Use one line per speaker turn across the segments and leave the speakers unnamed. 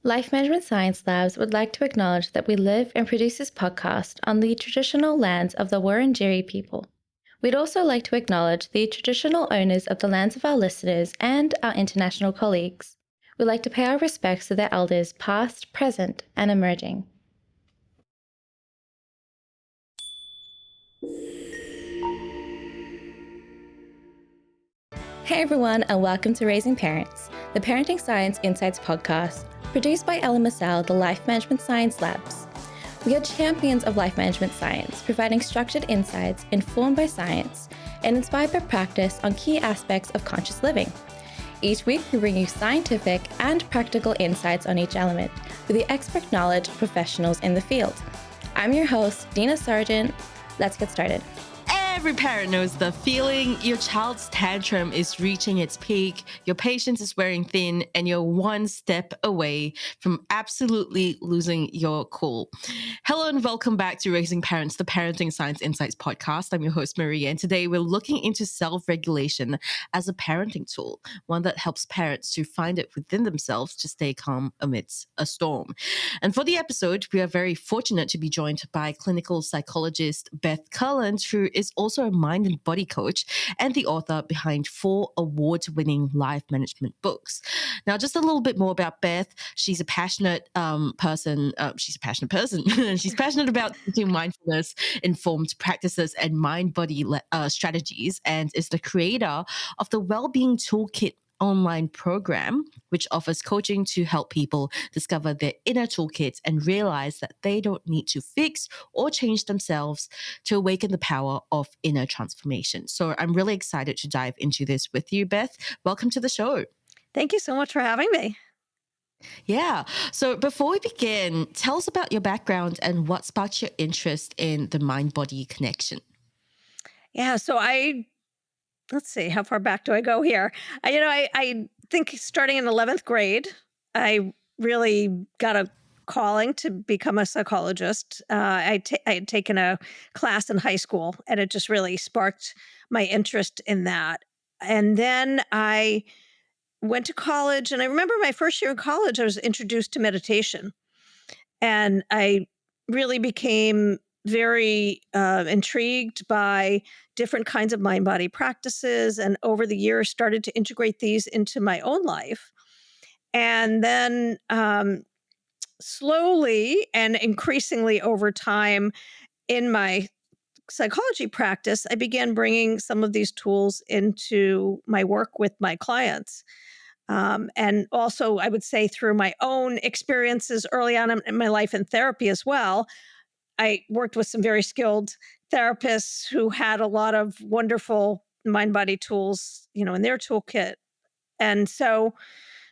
Life Management Science Labs would like to acknowledge that we live and produce this podcast on the traditional lands of the Wurundjeri people. We'd also like to acknowledge the traditional owners of the lands of our listeners and our international colleagues. We'd like to pay our respects to their elders past, present, and emerging. Hey everyone, and welcome to Raising Parents, the Parenting Science Insights podcast, produced by Ella Massal, the Life Management Science Labs. We are champions of life management science, providing structured insights informed by science and inspired by practice on key aspects of conscious living. Each week, we bring you scientific and practical insights on each element with the expert knowledge of professionals in the field. I'm your host, Dina Sargent. Let's get started.
Every parent knows the feeling. Your child's tantrum is reaching its peak, your patience is wearing thin, and you're one step away from absolutely losing your cool. Hello and welcome back to Raising Parents, the Parenting Science Insights podcast. I'm your host, Marie, and today we're looking into self-regulation as a parenting tool, one that helps parents to find it within themselves to stay calm amidst a storm. And for the episode, we are very fortunate to be joined by clinical psychologist Beth Kurland, who is also a mind and body coach and the author behind 4 award-winning life management books. Now, just a little bit more about Beth. She's a passionate person. She's passionate about teaching mindfulness-informed practices and mind-body strategies, and is the creator of the Well-Being Toolkit online program, which offers coaching to help people discover their inner toolkits and realize that they don't need to fix or change themselves to awaken the power of inner transformation. So I'm really excited to dive into this with you, Beth. Welcome to the show.
Thank you so much for having me.
Yeah. So before we begin, tell us about your background and what sparked your interest in the mind-body connection.
Yeah, so let's see, how far back do I go here? I think starting in 11th grade, I really got a calling to become a psychologist. I had taken a class in high school, and it just really sparked my interest in that. And then I went to college, and I remember my first year in college, I was introduced to meditation. And I really became very intrigued by different kinds of mind body practices. And over the years, started to integrate these into my own life. And then slowly and increasingly over time in my psychology practice, I began bringing some of these tools into my work with my clients. And also, I would say through my own experiences early on in my life in therapy as well, I worked with some very skilled therapists who had a lot of wonderful mind body tools, in their toolkit. And so,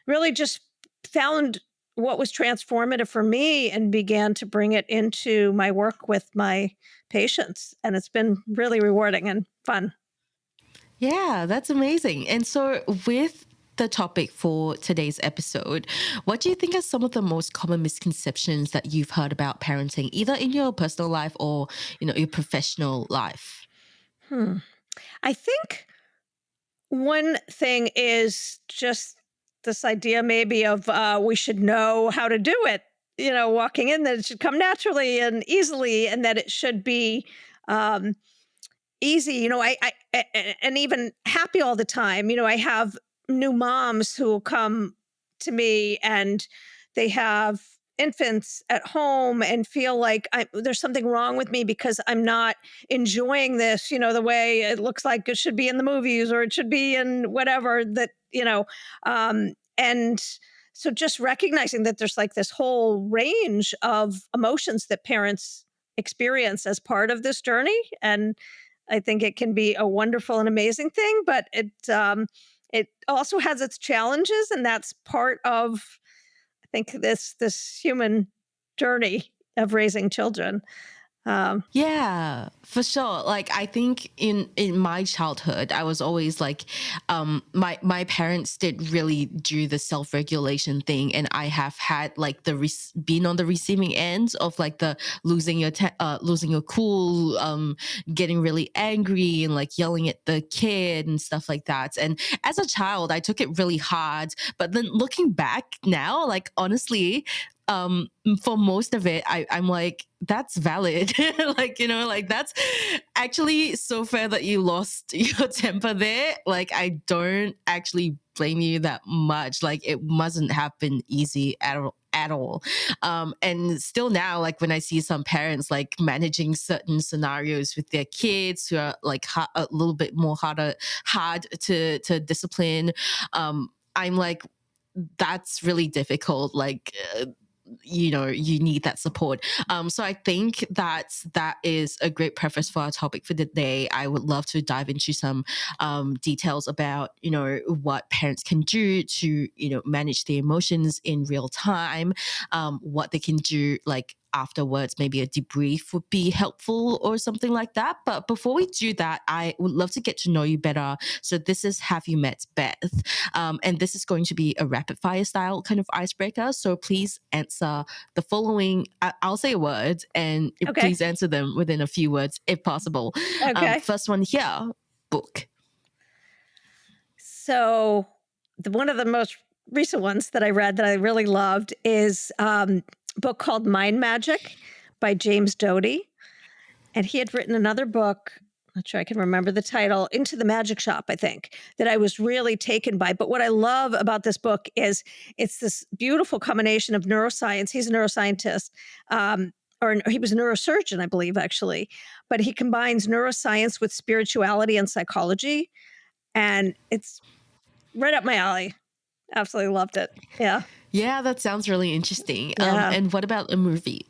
really just found what was transformative for me and began to bring it into my work with my patients. And it's been really rewarding and fun.
Yeah, that's amazing. And so with the topic for today's episode, what do you think are some of the most common misconceptions that you've heard about parenting, either in your personal life or, your professional life?
Hmm. I think one thing is just this idea maybe of we should know how to do it, walking in, that it should come naturally and easily, and that it should be um, easy, and even happy all the time. I have new moms who will come to me and they have infants at home and feel like there's something wrong with me because I'm not enjoying this, the way it looks like it should be in the movies or it should be in whatever and so just recognizing that there's like this whole range of emotions that parents experience as part of this journey. And I think it can be a wonderful and amazing thing, but it also has its challenges, and that's part of, I think, this human journey of raising children. Um,
Yeah, for sure. Like I think in my childhood, I was always like, my parents did really do the self regulation thing, and I have had like been on the receiving end of like the losing your cool, getting really angry and like yelling at the kid and stuff like that. And as a child, I took it really hard. But then looking back now, like honestly, for most of it, I'm like, that's valid. Like, like that's actually so fair that you lost your temper there. Like, I don't actually blame you that much. Like, it mustn't have been easy at all. And still now, like when I see some parents like managing certain scenarios with their kids who are like a little bit more hard to discipline, I'm like, that's really difficult. Like, you need that support. So I think that is a great preface for our topic for the day. I would love to dive into some details about what parents can do to manage their emotions in real time, what they can do like afterwards. Maybe a debrief would be helpful or something like that. But before we do that, I would love to get to know you better. So this is Have You Met Beth? And this is going to be a rapid fire style kind of icebreaker. So please answer the following. I'll say a word, and
okay.
please answer them within a few words if possible.
Okay.
First one here, book.
So one of the most recent ones that I read that I really loved is a book called Mind Magic by James Doty. And he had written another book, not sure I can remember the title, Into the Magic Shop, I think, that I was really taken by. But what I love about this book is it's this beautiful combination of neuroscience. He's a neuroscientist, or he was a neurosurgeon, I believe, actually. But he combines neuroscience with spirituality and psychology. And it's right up my alley. Absolutely loved it. Yeah.
Yeah, that sounds really interesting.
Yeah.
And what about a movie?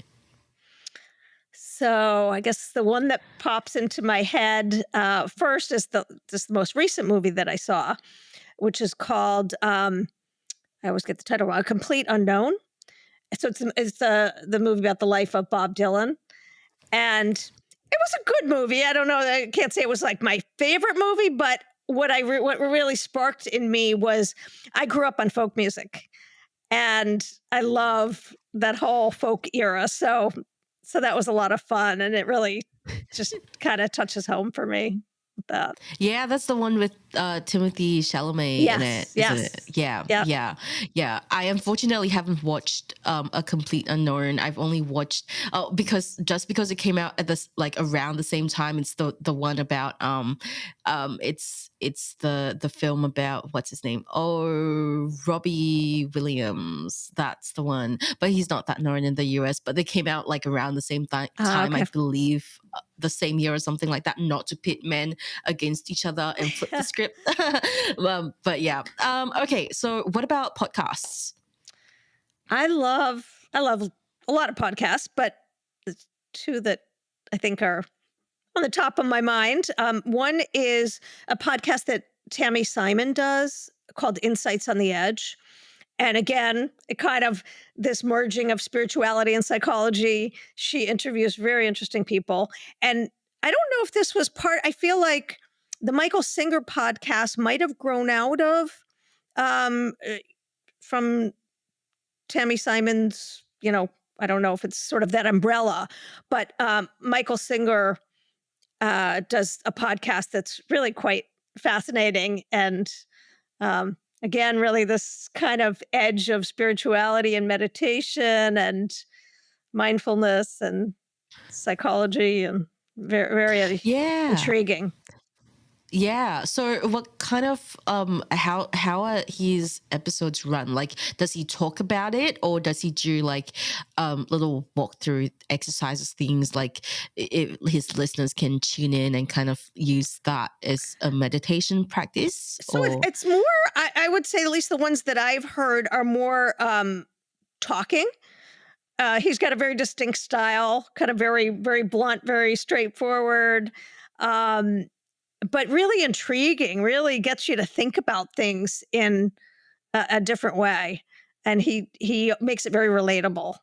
So I guess the one that pops into my head first is the most recent movie that I saw, which is called I always get the title wrong, A Complete Unknown. So it's the movie about the life of Bob Dylan, and it was a good movie. I don't know, I can't say it was like my favorite movie, but what really sparked in me was I grew up on folk music, and I love that whole folk era. So that was a lot of fun, and it really just kind of touches home for me with that.
Yeah, that's the one with Timothy Chalamet in it,
Yes,
isn't it?
yes.
Yeah,
Yep.
yeah, yeah. I unfortunately haven't watched A Complete Unknown. I've only watched because it came out at this like around the same time. It's the one about it's the film about what's his name? Oh, Robbie Williams. That's the one. But he's not that known in the US. But they came out like around the same time, I
Okay.
believe, the same year or something like that. Not to pit men against each other and flip the script. But yeah. Okay. So what about podcasts?
I love a lot of podcasts, but the two that I think are on the top of my mind. One is a podcast that Tammy Simon does called Insights on the Edge. And again, it kind of this merging of spirituality and psychology. She interviews very interesting people. And I don't know if this was I feel like the Michael Singer podcast might have grown out of from Tammy Simon's, I don't know if it's sort of that umbrella, but Michael Singer does a podcast that's really quite fascinating. And again, really this kind of edge of spirituality and meditation and mindfulness and psychology and very, very
Yeah.
intriguing.
Yeah. So what kind of how are his episodes run? Like does he talk about it or does he do like little walkthrough exercises things like his listeners can tune in and kind of use that as a meditation practice
So
or
it's more, I would say, at least the ones that I've heard are more talking. He's got a very distinct style, kind of very, very blunt, very straightforward, um, but really intriguing, really gets you to think about things in a different way. And he makes it very relatable.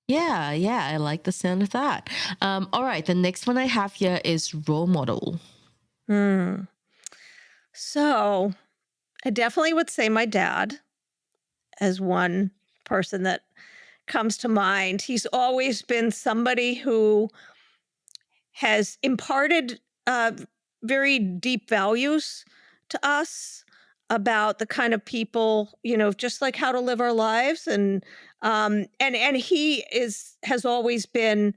Yeah, yeah, I like the sound of that. All right, the next one I have here is role model.
Hmm. So I definitely would say my dad as one person that comes to mind. He's always been somebody who has imparted very deep values to us about the kind of people, just like how to live our lives, and he has always been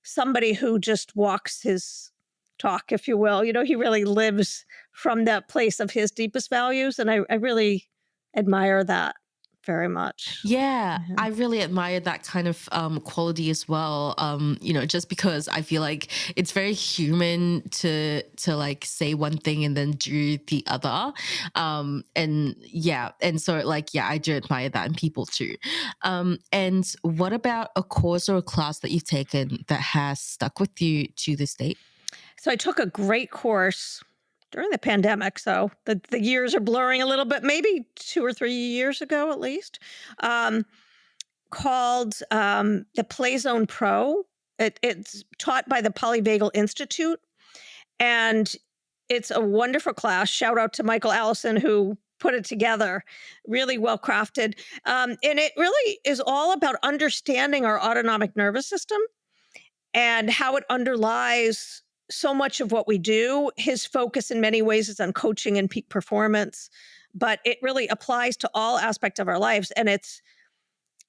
somebody who just walks his talk, if you will. He really lives from that place of his deepest values, and I really admire that very much.
Yeah,
Mhm.
I really admire that kind of quality as well. Just because I feel like it's very human to like say one thing and then do the other. And yeah, and so like yeah, I do admire that in people too. And what about a course or a class that you've taken that has stuck with you to this date?
So I took a great course during the pandemic. So the years are blurring a little bit, maybe 2 or 3 years ago at least, um, called the Play Zone Pro. It's taught by the Polyvagal Institute, and it's a wonderful class. Shout out to Michael Allison who put it together, really well crafted. And it really is all about understanding our autonomic nervous system and how it underlies so much of what we do. His focus in many ways is on coaching and peak performance, but it really applies to all aspects of our lives. And it's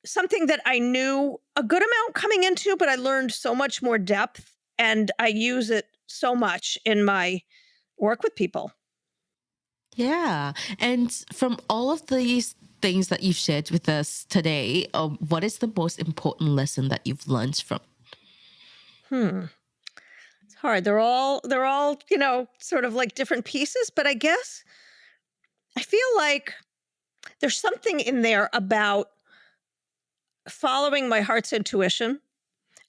something that I knew a good amount coming into, but I learned so much more depth and I use it so much in my work with people.
Yeah. And from all of these things that you've shared with us today, what is the most important lesson that you've learned from?
Hmm. It's hard. They're all, sort of like different pieces, but I guess I feel like there's something in there about following my heart's intuition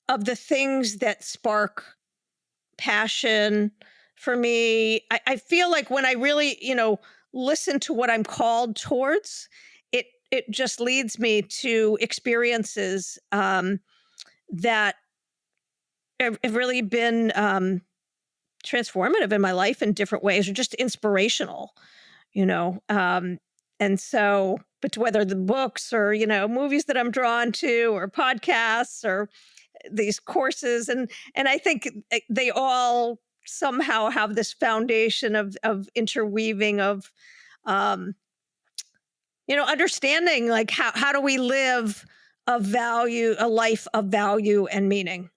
of the things that spark passion for me. I feel like when I really, listen to what I'm called towards, it just leads me to experiences that have really been transformative in my life in different ways, or just inspirational, you know. And so, but whether the books or movies that I'm drawn to, or podcasts, or these courses, and I think they all somehow have this foundation of interweaving of um understanding, like how do we live a life of value and meaning.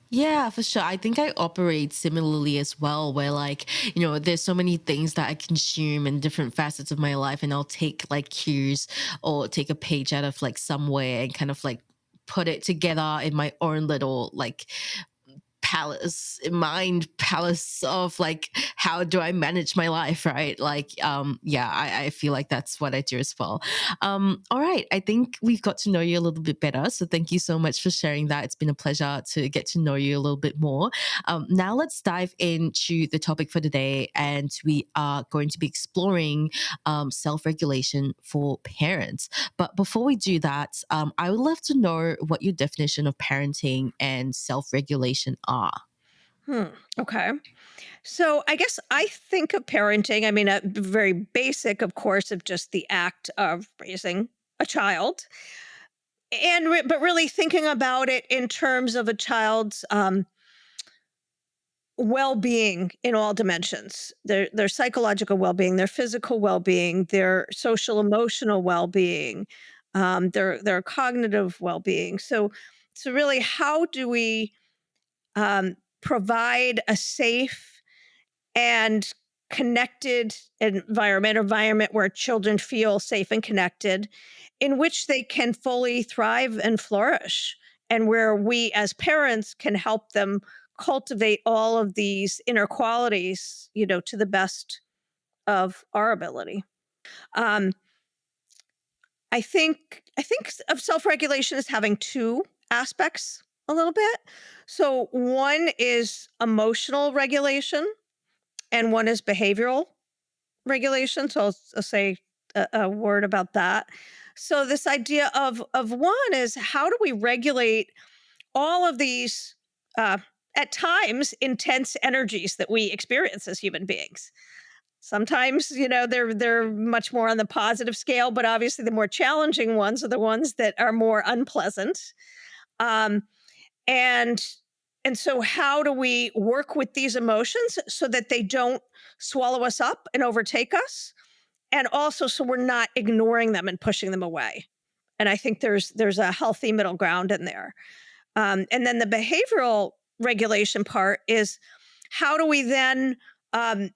Yeah, for sure. I think I operate similarly as well, where like, there's so many things that I consume in different facets of my life, and I'll take like cues or take a page out of like somewhere and kind of like put it together in my own little like mind palace of like how do I manage my life, right? Like yeah, I feel like that's what I do as well. All right, I think we've got to know you a little bit better, so thank you so much for sharing that. It's been a pleasure to get to know you a little bit more. Now let's dive into the topic for today, and we are going to be exploring self-regulation for parents. But before we do that, I would love to know what your definition of parenting and self-regulation are.
Hmm. Okay. So I guess I think of parenting, I mean, a very basic, of course, of just the act of raising a child, but really thinking about it in terms of a child's well-being in all dimensions, their psychological well-being, their physical well-being, their social emotional well-being, their cognitive well-being. So really, how do we provide a safe and connected environment where children feel safe and connected, in which they can fully thrive and flourish, and where we as parents can help them cultivate all of these inner qualities, to the best of our ability. um, I think of self-regulation as having two aspects a little bit. So one is emotional regulation and one is behavioral regulation. So I'll say a word about that. So this idea of one is, how do we regulate all of these uh, at times intense energies that we experience as human beings? Sometimes, they're much more on the positive scale, but obviously the more challenging ones are the ones that are more unpleasant. Um, and and so how do we work with these emotions so that they don't swallow us up and overtake us? And also so we're not ignoring them and pushing them away. And I think there's a healthy middle ground in there. And then the behavioral regulation part is, how do we then um,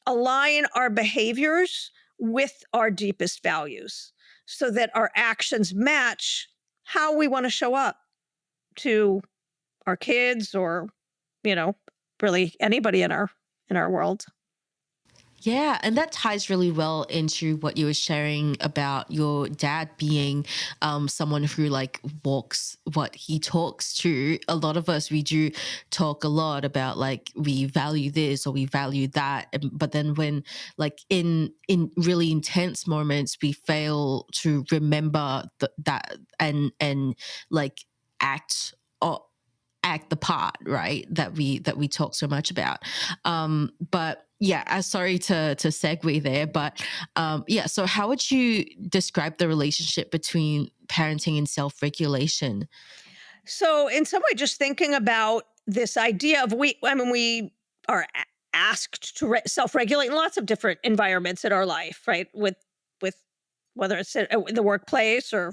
align our behaviors with our deepest values so that our actions match how we want to show up to our kids, or, you know, really anybody in our world.
Yeah, and that ties really well into what you were sharing about your dad being someone who like walks what he talks to. A lot of us, we do talk a lot about like we value this or we value that, but then when like in really intense moments, we fail to remember that and like act. Or act the part, right, that we talk so much about. But yeah, sorry to segue there, but yeah, so how would you describe the relationship between parenting and self-regulation?
So in some way, just thinking about this idea of, we are asked to self-regulate in lots of different environments in our life, right? With whether it's in the workplace or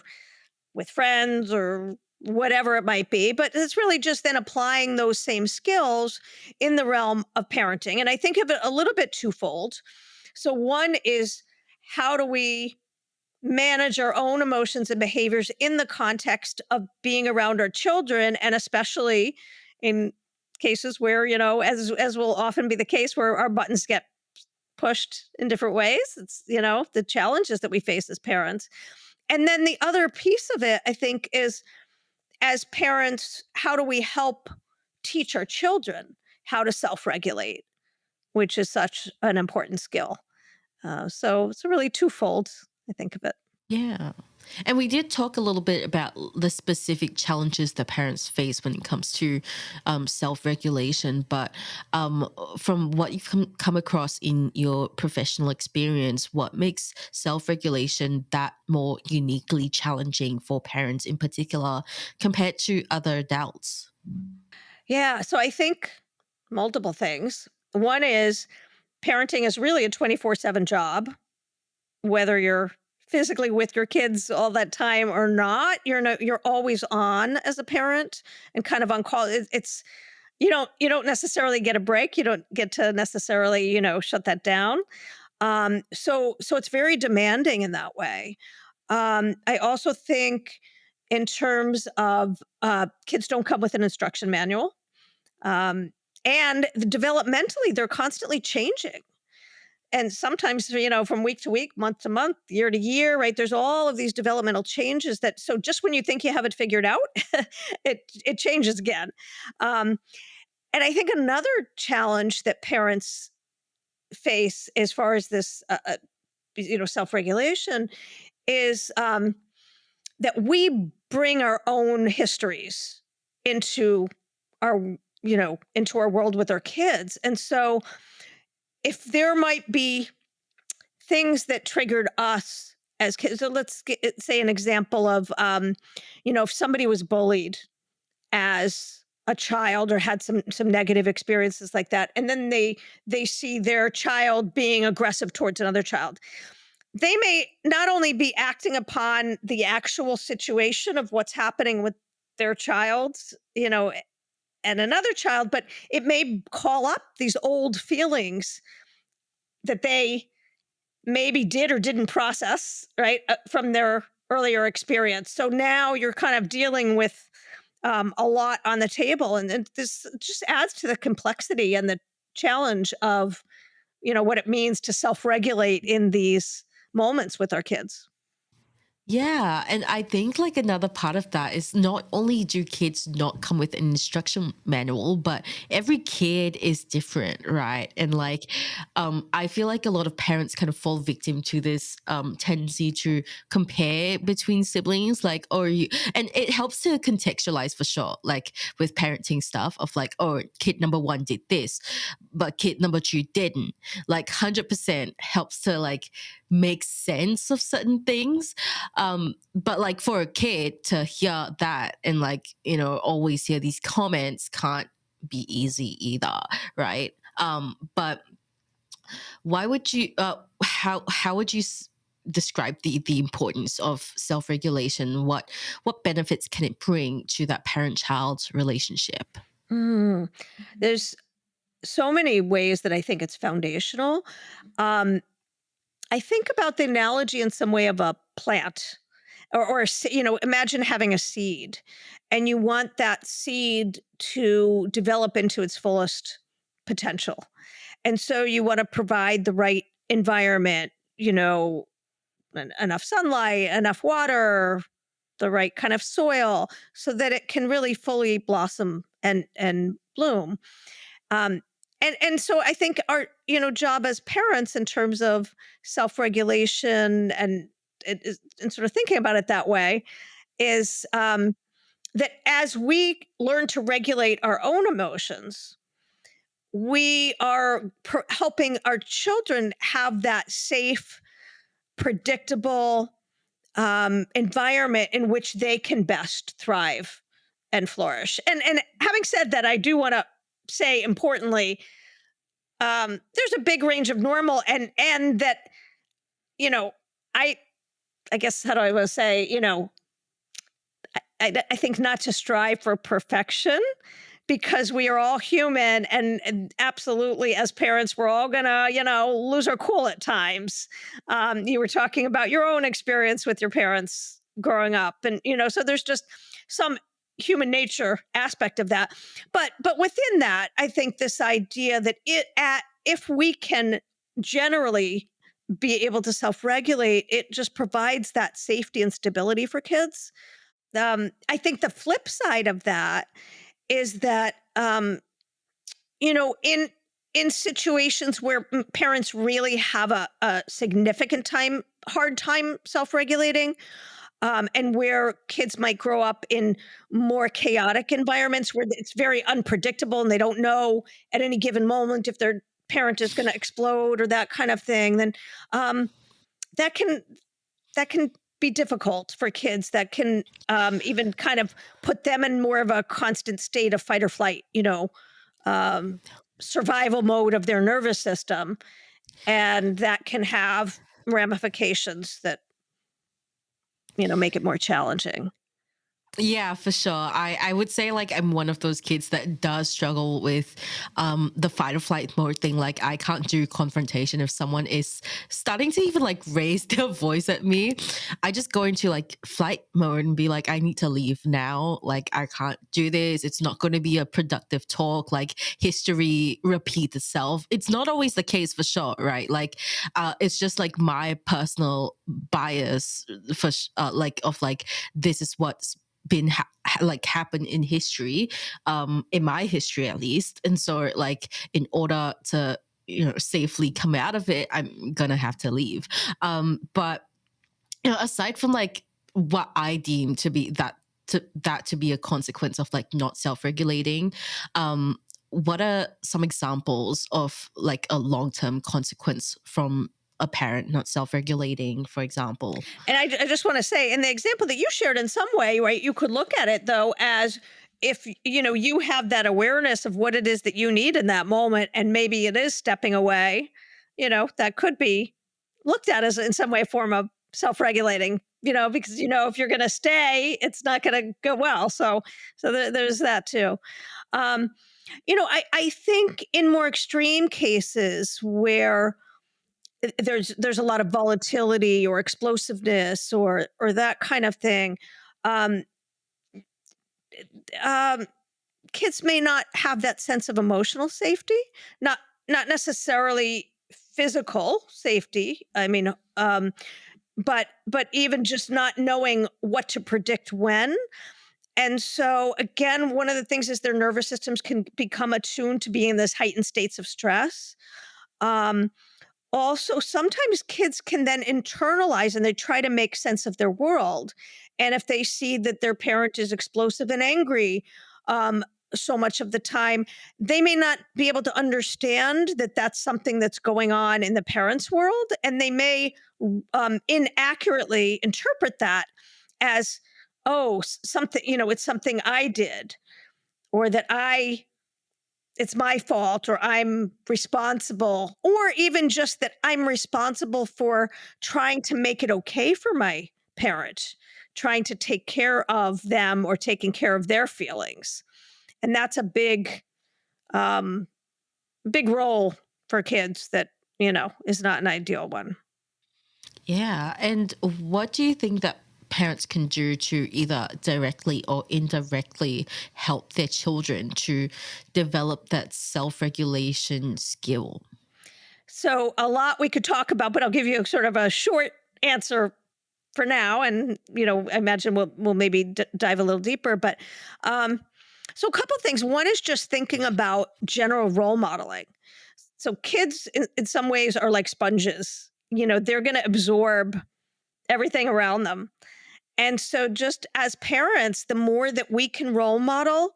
with friends or whatever it might be. But it's really just then applying those same skills in the realm of parenting. And I think of it a little bit twofold. So one is, how do we manage our own emotions and behaviors in the context of being around our children, and especially in cases where, as will often be the case, where our buttons get pushed in different ways. It's, the challenges that we face as parents. And then the other piece of it, I think, is, as parents, how do we help teach our children how to self-regulate, which is such an important skill. So it's really twofold, I think of it.
Yeah. And we did talk a little bit about the specific challenges that parents face when it comes to self regulation. But from what you've come across in your professional experience, what makes self regulation that more uniquely challenging for parents in particular compared to other adults?
Yeah, so I think multiple things. One is, parenting is really a 24/7 job, whether you're physically with your kids all that time or not. You're always on as a parent and kind of on call. It's you don't necessarily get a break. You don't get to necessarily, shut that down. So it's very demanding in that way. I also think, in terms of, kids don't come with an instruction manual. Um, and developmentally, they're constantly changing. And sometimes, from week to week, month to month, year to year, right? There's all of these developmental changes that, so just when you think you have it figured out, it changes again. Um, and I think another challenge that parents face, as far as this, self-regulation, is, that we bring our own histories into our into our world with our kids. And so, if there might be things that triggered us as kids, so say an example of, if somebody was bullied as a child or had some negative experiences like that, and then they see their child being aggressive towards another child, they may not only be acting upon the actual situation of what's happening with their child, and another child, but it may call up these old feelings that they maybe did or didn't process, right, from their earlier experience. So now you're kind of dealing with, a lot on the table, and this just adds to the complexity and the challenge of, what it means to self-regulate in these moments with our kids.
Yeah, and I think like another part of that is not only do kids not come with an instruction manual, but every kid is different, right? And like I feel like a lot of parents kind of fall victim to this tendency to compare between siblings, like or you and it helps to contextualize for sure, like with parenting stuff of like, oh, kid number one did this, but kid number two didn't. Like 100% helps to like make sense of certain things, but like for a kid to hear that and like, always hear these comments can't be easy either, right? But why would you how would you describe the importance of self-regulation? What benefits can it bring to that parent-child relationship?
Mm. There's so many ways that I think it's foundational. Um, I think about the analogy in some way of a plant or imagine having a seed and you want that seed to develop into its fullest potential. And so you want to provide the right environment, enough sunlight, enough water, the right kind of soil so that it can really fully blossom and bloom. Um, and so I think our job as parents in terms of self-regulation and sort of thinking about it that way is that as we learn to regulate our own emotions, we are helping our children have that safe, predictable environment in which they can best thrive and flourish. And having said that, I do want to say importantly, there's a big range of normal, and that you know, I I guess how do I want to say, I think not to strive for perfection because we are all human and absolutely as parents we're all gonna lose our cool at times. You were talking about your own experience with your parents growing up, and so there's just some human nature aspect of that, but within that I think this idea that if we can generally be able to self-regulate, it just provides that safety and stability for kids. I think the flip side of that is that in situations where parents really have a significant hard time self-regulating, and where kids might grow up in more chaotic environments where it's very unpredictable and they don't know at any given moment if their parent is going to explode or that kind of thing, then um, that can that can be difficult for kids. That can even kind of put them in more of a constant state of fight or flight, um, survival mode of their nervous system. And that can have ramifications that, make it more challenging.
Yeah, for sure. I would say like I'm one of those kids that does struggle with the fight or flight mode thing. Like I can't do confrontation if someone is starting to even like raise their voice at me. I just go into like flight mode and be like, I need to leave now. Like I can't do this. It's not going to be a productive talk. Like history repeats itself. It's not always the case for sure, right? Like it's just like my personal bias for like of like this is what's been like happened in history, in my history at least. And so like in order to safely come out of it, I'm gonna have to leave. But aside from like what I deem to be that to be a consequence of like not self-regulating, what are some examples of like a long-term consequence from a parent not self-regulating, for example?
And I just want to say, in the example that you shared, in some way, right, you could look at it though as if you have that awareness of what it is that you need in that moment, and maybe it is stepping away. That could be looked at as in some way a form of self-regulating. Because if you're going to stay, it's not going to go well. So there's that too. Um, I think in more extreme cases where there's a lot of volatility or explosiveness or that kind of thing. Um, um, Kids may not have that sense of emotional safety, not necessarily physical safety. I mean, but even just not knowing what to predict when. And so again, one of the things is their nervous systems can become attuned to being in this heightened states of stress. Um, Also, sometimes kids can then internalize and they try to make sense of their world. And if they see that their parent is explosive and angry, um, so much of the time, they may not be able to understand that that's something that's going on in the parent's world. And they may inaccurately interpret that as, oh, something, it's something I did, or that it's my fault, or I'm responsible, or even just that I'm responsible for trying to make it okay for my parent, trying to take care of them or taking care of their feelings. And that's a um, big role for kids that, is not an ideal one.
Yeah. And what do you think that parents can do to either directly or indirectly help their children to develop that self-regulation skill?
So, a lot we could talk about, but I'll give you sort of a short answer for now. And, I imagine we'll maybe dive a little deeper. But so, a couple things. One is just thinking about general role modeling. So kids in some ways are like sponges. They're going to absorb everything around them. And so just as parents, the more that we can role model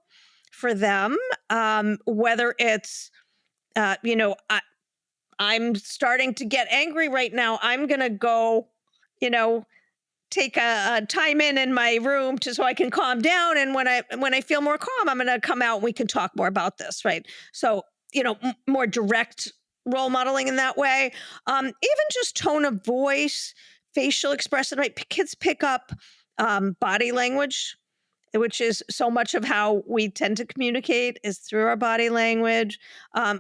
for them, whether it's, I'm starting to get angry right now. I'm going to go, you know, take a time in my room so I can calm down. And when I feel more calm, I'm going to come out and we can talk more about this. Right. So, more direct role modeling in that way. Even just tone of voice, facial expression, right? Kids pick up body language, which is so much of how we tend to communicate is through our body language.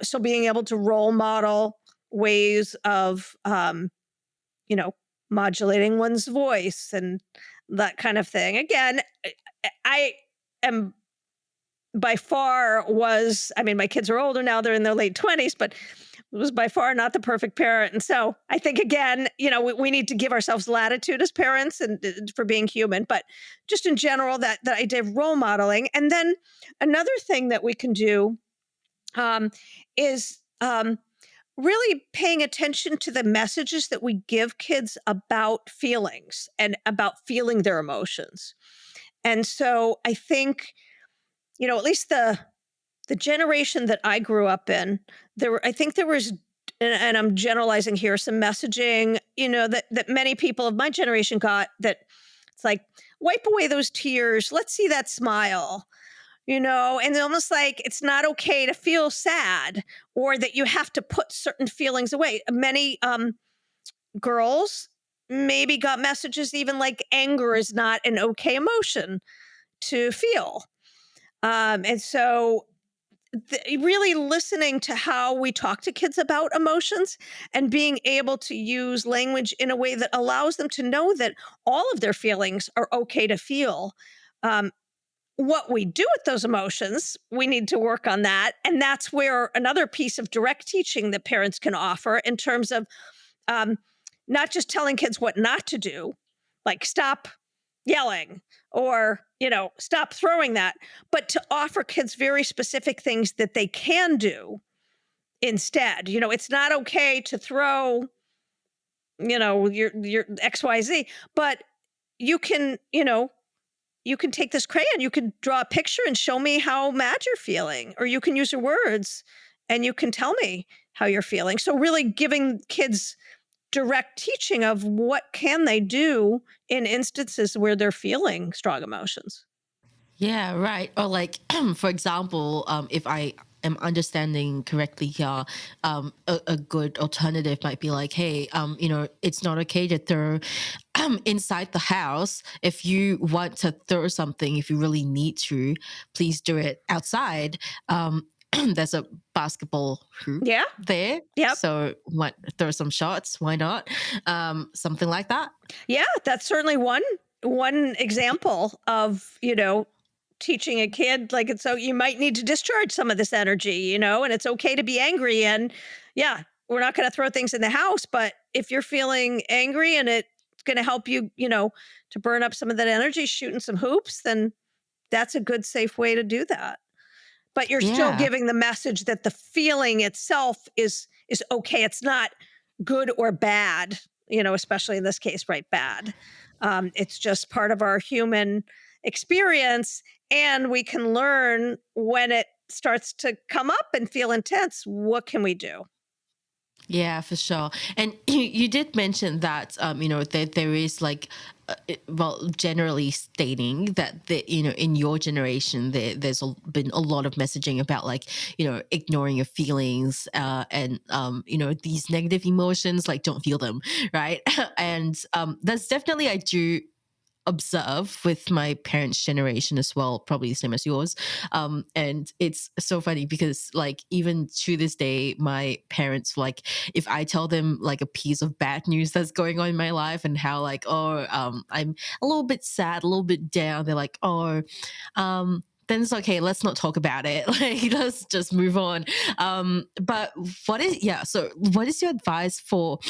So being able to role model ways of, you know, modulating one's voice and that kind of thing. Again, I am by far was, I mean, my kids are older now, they're in their late 20s, but was by far not the perfect parent. And so I think, again, we need to give ourselves latitude as parents and for being human, but just in general, that idea of role modeling. And then another thing that we can do is really paying attention to the messages that we give kids about feelings and about feeling their emotions. And so I think, at least the generation that I grew up in, I think there was, and I'm generalizing here, some messaging, that many people of my generation got, that it's like, wipe away those tears. Let's see that smile, and almost like it's not okay to feel sad, or that you have to put certain feelings away. Many girls maybe got messages even like anger is not an okay emotion to feel. And so really listening to how we talk to kids about emotions and being able to use language in a way that allows them to know that all of their feelings are okay to feel. Um, what we do with those emotions, we need to work on that. And that's where another piece of direct teaching that parents can offer in terms of um, not just telling kids what not to do, like stop yelling or, stop throwing that, but to offer kids very specific things that they can do instead. It's not okay to throw, your XYZ, but you can, you can take this crayon, you can draw a picture and show me how mad you're feeling, or you can use your words and you can tell me how you're feeling. So really giving kids direct teaching of what can they do in instances where they're feeling strong emotions.
Yeah, right. Or like, for example, if I am understanding correctly here, a good alternative might be like, hey, it's not okay to throw inside the house. If you want to throw something, if you really need to, please do it outside. There's a basketball hoop
Yeah.
there.
Yep.
So want throw some shots, why not? Something like that.
Yeah, that's certainly one example of, teaching a kid, like, it's so you might need to discharge some of this energy, and it's okay to be angry. And yeah, we're not going to throw things in the house, but if you're feeling angry and it going to help you, to burn up some of that energy shooting some hoops, then that's a good, safe way to do that. But you're still
Yeah.
giving the message that the feeling itself is okay. It's not good or bad, especially in this case, right? Bad. It's just part of our human experience, and we can learn when it starts to come up and feel intense. What can we do?
Yeah, for sure. And you did mention that, that there is like, well, generally stating that in your generation, there's been a lot of messaging about like, ignoring your feelings, and these negative emotions, like don't feel them, right? And that's definitely I do observe with my parents' generation as well, probably the same as yours. And it's so funny because, like, even to this day, my parents, like, if I tell them like a piece of bad news that's going on in my life and how, like, I'm a little bit sad, a little bit down, they're like, then it's okay. Let's not talk about it. Like, let's just move on. But so what is your advice for,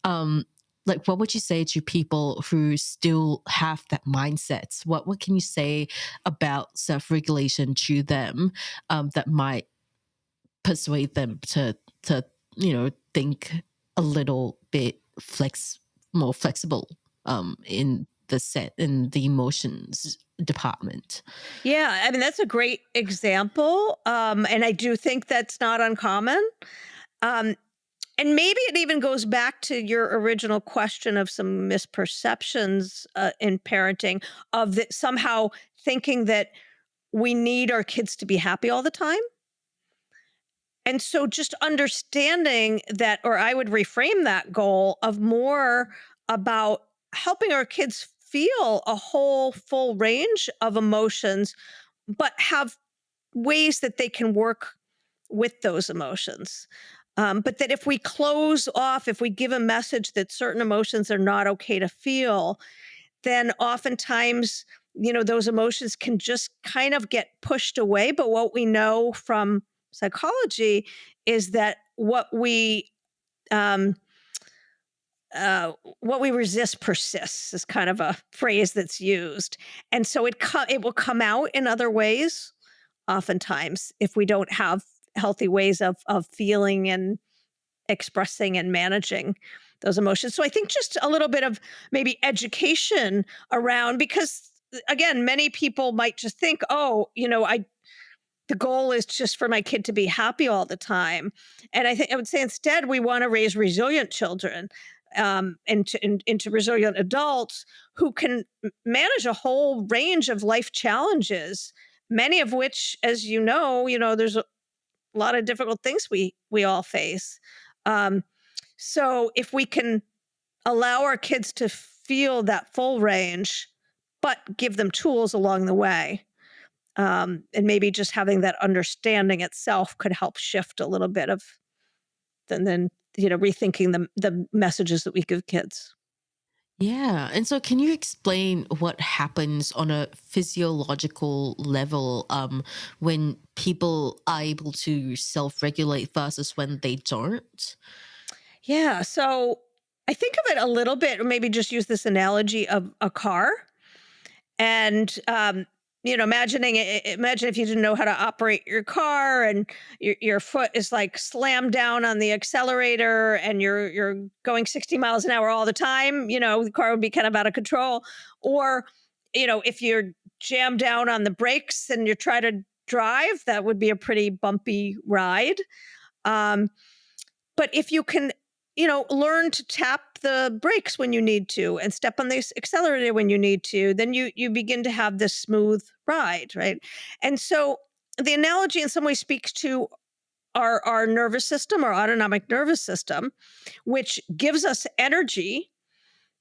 um, like what would you say to people who still have that mindset? What can you say about self-regulation to them, that might persuade them to think a little bit more flexible, in the emotions department?
Yeah, I mean, that's a great example. And I do think that's not uncommon. Um, and maybe it even goes back to your original question of some misperceptions in parenting, of that somehow thinking that we need our kids to be happy all the time. And so just understanding that, or I would reframe that goal of more about helping our kids feel a whole full range of emotions, but have ways that they can work with those emotions. But that if we close off, if we give a message that certain emotions are not okay to feel, then oftentimes, those emotions can just kind of get pushed away. But what we know from psychology is that um, what we resist persists is kind of a phrase that's used, and so it will come out in other ways. Oftentimes, if we don't have healthy ways of feeling and expressing and managing those emotions. So I think just a little bit of maybe education around, because again, many people might just think, oh, the goal is just for my kid to be happy all the time. And I would say instead we want to raise resilient children, into resilient adults who can manage a whole range of life challenges, many of which, as there's a lot of difficult things we all face. Um, so if we can allow our kids to feel that full range, but give them tools along the way, and maybe just having that understanding itself could help shift a little bit of then rethinking the messages that we give kids.
Yeah. And so can you explain what happens on a physiological level, when people are able to self-regulate versus when they don't?
Yeah. So I think of it a little bit, or maybe just use this analogy of a car. And imagine if you didn't know how to operate your car, and your foot is like slammed down on the accelerator, and you're going 60 miles an hour all the time. The car would be kind of out of control. Or if you're jammed down on the brakes and you're trying to drive, that would be a pretty bumpy ride. um, but if you can, learn to tap the brakes when you need to and step on the accelerator when you need to, then you begin to have this smooth ride, right? And so the analogy in some way speaks to our nervous system, our autonomic nervous system, which gives us energy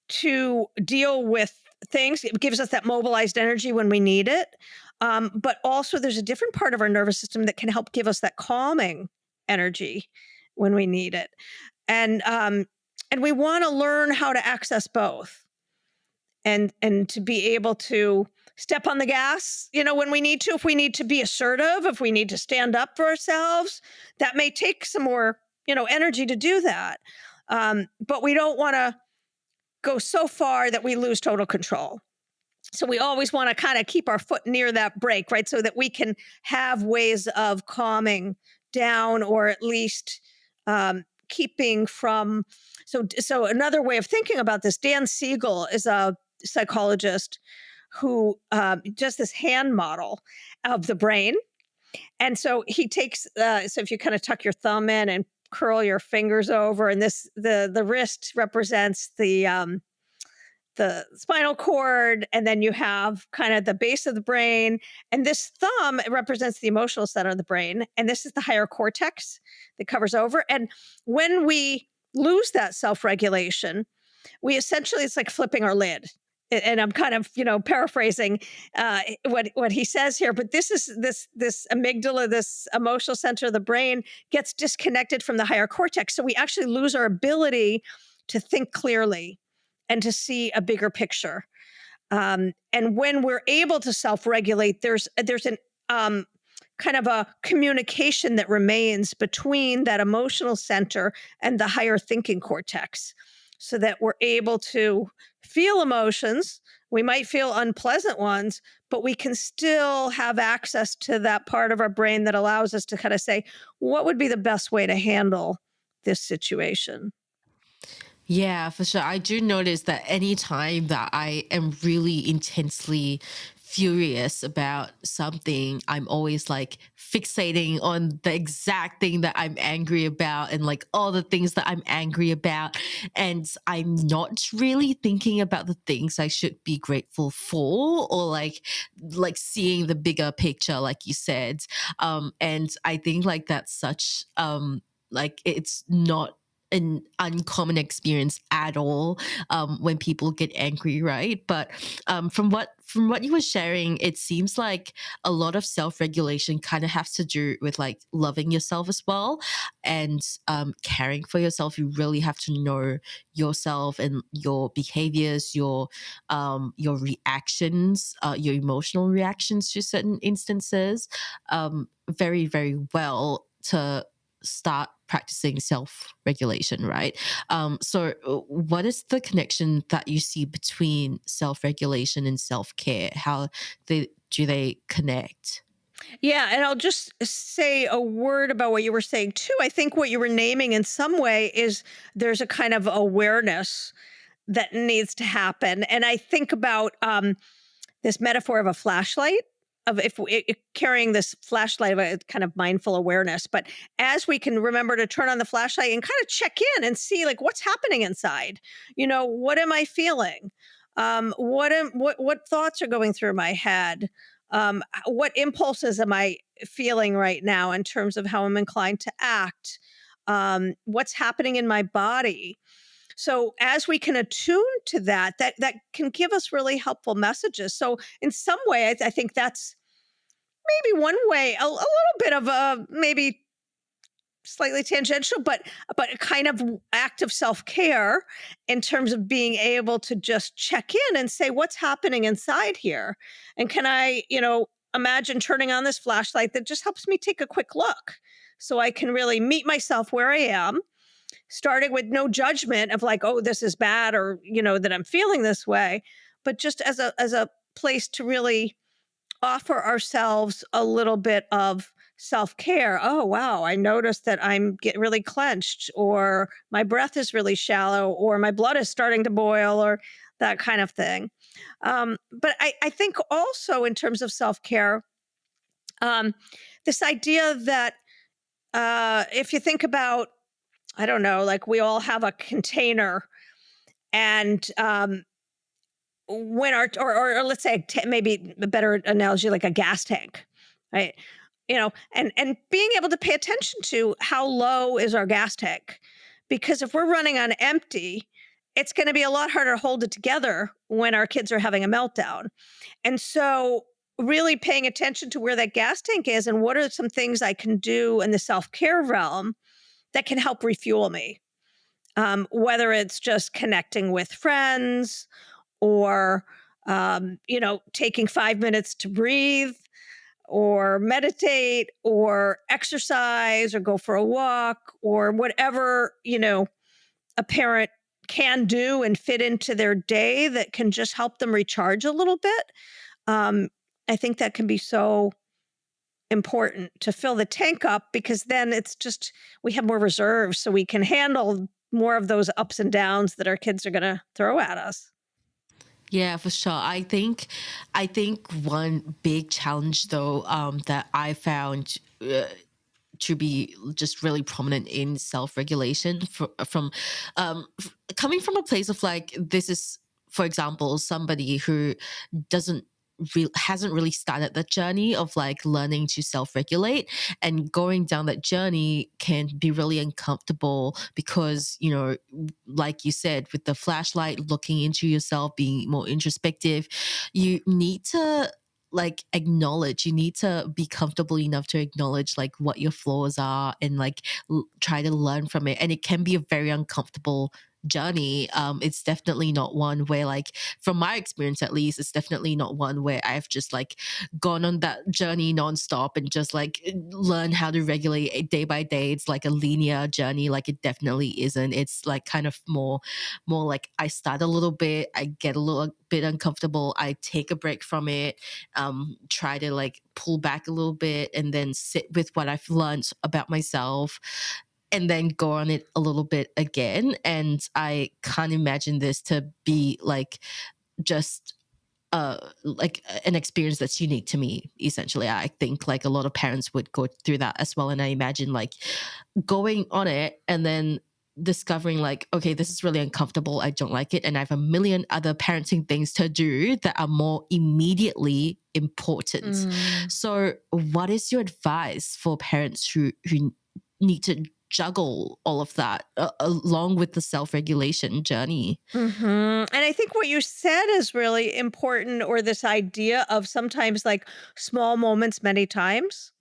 to deal with things. It gives us that mobilized energy when we need it. But also, there's a different part of our nervous system that can help give us that calming energy when we need it. And we want to learn how to access both, and to be able to step on the gas, when we need to. If we need to be assertive, if we need to stand up for ourselves, that may take some more, energy to do that. But we don't want to go so far that we lose total control. So we always want to kind of keep our foot near that brake, right? So that we can have ways of calming down, or at least keeping from. So another way of thinking about this, Dan Siegel is a psychologist who does this hand model of the brain. And so he takes, so if you kind of tuck your thumb in and curl your fingers over, and the wrist represents the spinal cord, and then you have kind of the base of the brain, and this thumb, it represents the emotional center of the brain, and this is the higher cortex that covers over. And when we lose that self-regulation, we essentially, it's like flipping our lid. And I'm kind of, paraphrasing what he says here, but this is this amygdala, this emotional center of the brain, gets disconnected from the higher cortex, so we actually lose our ability to think clearly and to see a bigger picture. And when we're able to self-regulate, there's an kind of a communication that remains between that emotional center and the higher thinking cortex, so that we're able to feel emotions. We might feel unpleasant ones, but we can still have access to that part of our brain that allows us to kind of say, what would be the best way to handle this situation?
Yeah, for sure. I do notice that anytime that I am really intensely furious about something, I'm always like fixating on the exact thing that I'm angry about and like all the things that I'm angry about. And I'm not really thinking about the things I should be grateful for, or like seeing the bigger picture, like you said. And I think like that's such like it's not an uncommon experience at all when people get angry, right? But from what you were sharing, it seems like a lot of self-regulation kind of has to do with like loving yourself as well, and caring for yourself. You really have to know yourself and your behaviors, your reactions, your emotional reactions to certain instances, very very well to start practicing self-regulation, right? So what is the connection that you see between self-regulation and self-care? How do they connect?
Yeah, and I'll just say a word about what you were saying too. I think what you were naming in some way is there's a kind of awareness that needs to happen. And I think about this metaphor of a flashlight, of if carrying this flashlight of a kind of mindful awareness. But as we can remember to turn on the flashlight and kind of check in and see like what's happening inside, what am I feeling? What thoughts are going through my head? What impulses am I feeling right now in terms of how I'm inclined to act? What's happening in my body? So as we can attune to that can give us really helpful messages. So in some way, I think that's maybe one way, a little bit of a maybe slightly tangential, but a kind of act of self-care in terms of being able to just check in and say, what's happening inside here? And can I, imagine turning on this flashlight that just helps me take a quick look, so I can really meet myself where I am, starting with no judgment of like, oh, this is bad, or that I'm feeling this way, but just as a place to really offer ourselves a little bit of self-care. Oh wow, I noticed that I'm getting really clenched, or my breath is really shallow, or my blood is starting to boil, or that kind of thing. But I think also in terms of self-care, um, this idea that if you think about, I don't know, like we all have a container, and when our or let's say maybe a better analogy, like a gas tank, right? And being able to pay attention to how low is our gas tank, because if we're running on empty, it's going to be a lot harder to hold it together when our kids are having a meltdown. And so really paying attention to where that gas tank is, and what are some things I can do in the self-care realm that can help refuel me, whether it's just connecting with friends, or taking 5 minutes to breathe, or meditate, or exercise, or go for a walk, or whatever a parent can do and fit into their day that can just help them recharge a little bit. Um, I think that can be so important to fill the tank up, because then it's just we have more reserves so we can handle more of those ups and downs that our kids are going to throw at us.
Yeah, for sure. I think one big challenge though, that I found to be just really prominent in self-regulation coming from a place of like, this is, for example, somebody who doesn't hasn't really started the journey of like learning to self-regulate, and going down that journey can be really uncomfortable because, like you said, with the flashlight, looking into yourself, being more introspective, you need to like acknowledge, you need to be comfortable enough to acknowledge like what your flaws are, and like try to learn from it. And it can be a very uncomfortable journey. It's definitely not one where, like, from my experience at least, it's definitely not one where I've just like gone on that journey nonstop and just like learn how to regulate it day by day. It's like a linear journey. Like, it definitely isn't. It's like kind of more like I start a little bit, I get a little bit uncomfortable, I take a break from it, try to like pull back a little bit, and then sit with what I've learned about myself, and then go on it a little bit again. And I can't imagine this to be like just like an experience that's unique to me. Essentially, I think like a lot of parents would go through that as well. And I imagine like going on it and then discovering like, okay, this is really uncomfortable, I don't like it, and I have a million other parenting things to do that are more immediately important.
Mm.
So what is your advice for parents who need to juggle all of that along with the self-regulation journey?
And I think what you said is really important, or this idea of sometimes like small moments many times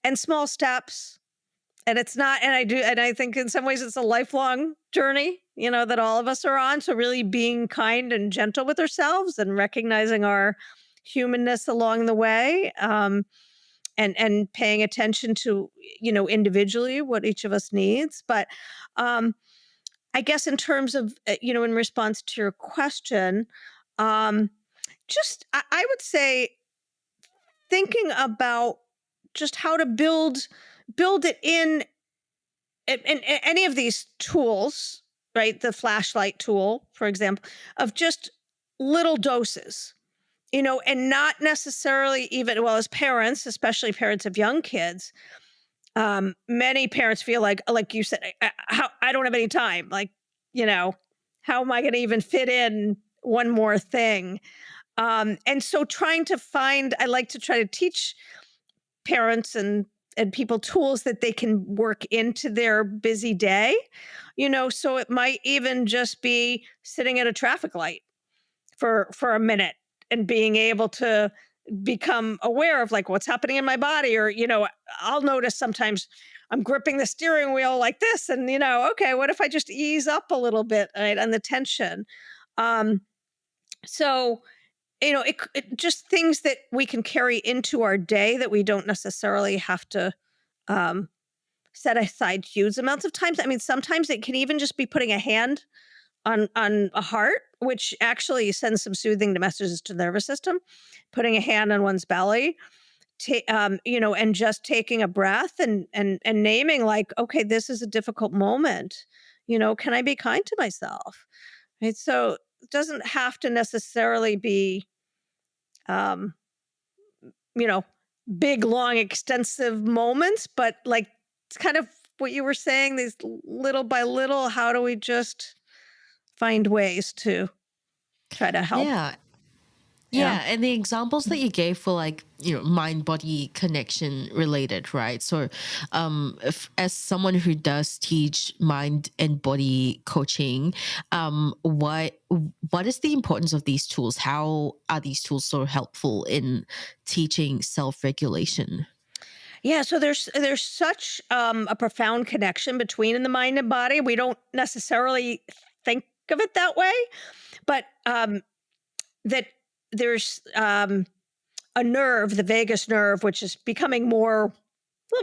and small steps. And it's not, and I think in some ways it's a lifelong journey, that all of us are on. So really being kind and gentle with ourselves and recognizing our humanness along the way, and paying attention to, individually what each of us needs. But um, I guess in terms of, in response to your question, um, just I would say thinking about just how to build it in any of these tools, right? The flashlight tool, for example, of just little doses, and not necessarily even, well, as parents, especially parents of young kids, many parents feel like you said, how I don't have any time. Like, you know, how am I going to even fit in one more thing? And so trying to find, I like to try to teach parents and people tools that they can work into their busy day, so it might even just be sitting at a traffic light for a minute and being able to become aware of like what's happening in my body, or I'll notice sometimes I'm gripping the steering wheel like this, and okay, what if I just ease up a little bit, right, on the tension. Um so it just things that we can carry into our day that we don't necessarily have to um set aside huge amounts of time. I mean, sometimes it can even just be putting a hand on a heart, which actually sends some soothing messages to the nervous system. Putting a hand on one's belly, and just taking a breath and naming like, okay, this is a difficult moment. Can I be kind to myself? Right. So it doesn't have to necessarily be, um, you know, big, long, extensive moments, but like it's kind of what you were saying. These little by little, how do we just find ways to try to help?
Yeah.
Yeah.
Yeah, and the examples that you gave were like, mind body connection related, right? So, as someone who does teach mind and body coaching, what is the importance of these tools? How are these tools so helpful in teaching self regulation?
Yeah, so there's such a profound connection between the mind and body. We don't necessarily think of it that way, but that there's a nerve, the vagus nerve, which is becoming a little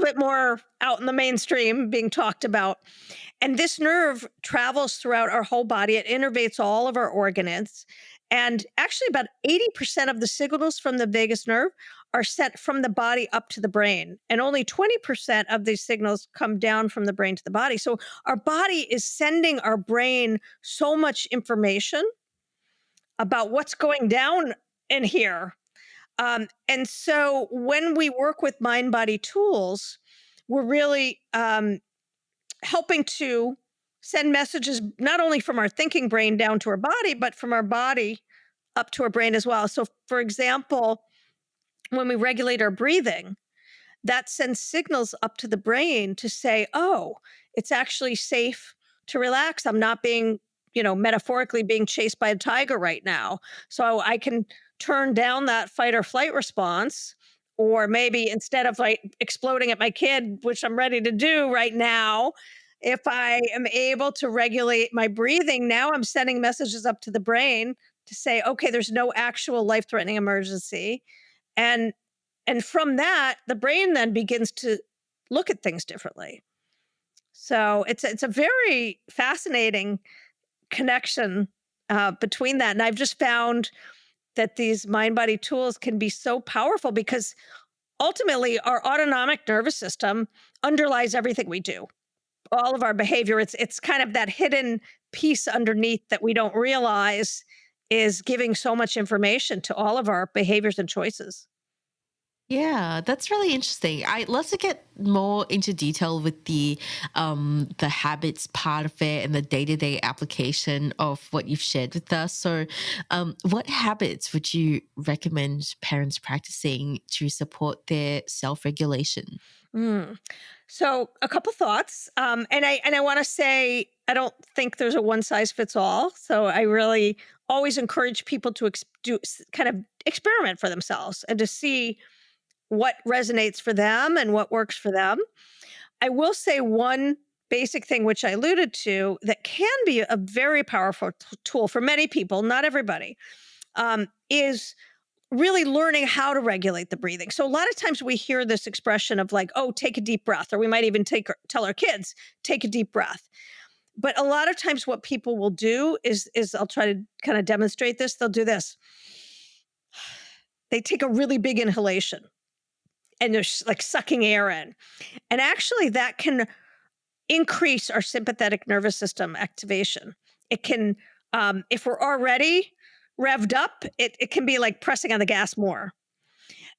bit more out in the mainstream, being talked about. And this nerve travels throughout our whole body. It innervates all of our organs. And actually, about 80% of the signals from the vagus nerve are sent from the body up to the brain. And only 20% of these signals come down from the brain to the body. So our body is sending our brain so much information about what's going down in here. And so when we work with mind body tools, we're really helping to send messages not only from our thinking brain down to our body, but from our body up to our brain as well. So, for example, when we regulate our breathing, that sends signals up to the brain to say, oh, it's actually safe to relax. I'm not being, metaphorically being chased by a tiger right now. So I can turn down that fight or flight response. Or maybe instead of like exploding at my kid, which I'm ready to do right now, if I am able to regulate my breathing, now I'm sending messages up to the brain to say, okay, there's no actual life threatening emergency. And from that, the brain then begins to look at things differently. So it's a very fascinating connection between that. And I've just found that these mind body tools can be so powerful because ultimately our autonomic nervous system underlies everything we do, all of our behavior. It's kind of that hidden piece underneath that we don't realize is giving so much information to all of our behaviors and choices.
Yeah, that's really interesting. I'd love to get more into detail with the habits part of it and the day-to-day application of what you've shared with us. So, what habits would you recommend parents practicing to support their self-regulation?
Mm. So a couple thoughts, and I want to say I don't think there's a one size fits all. So I really always encourage people to kind of experiment for themselves and to see what resonates for them and what works for them. I will say one basic thing which I alluded to that can be a very powerful tool for many people, not everybody, is really learning how to regulate the breathing. So a lot of times we hear this expression of like, "Oh, take a deep breath," or we might even tell our kids, "Take a deep breath." But a lot of times what people will do is I'll try to kind of demonstrate this. They'll do this. They take a really big inhalation and they're like sucking air in. And actually that can increase our sympathetic nervous system activation. It can if we're already revved up, it can be like pressing on the gas more.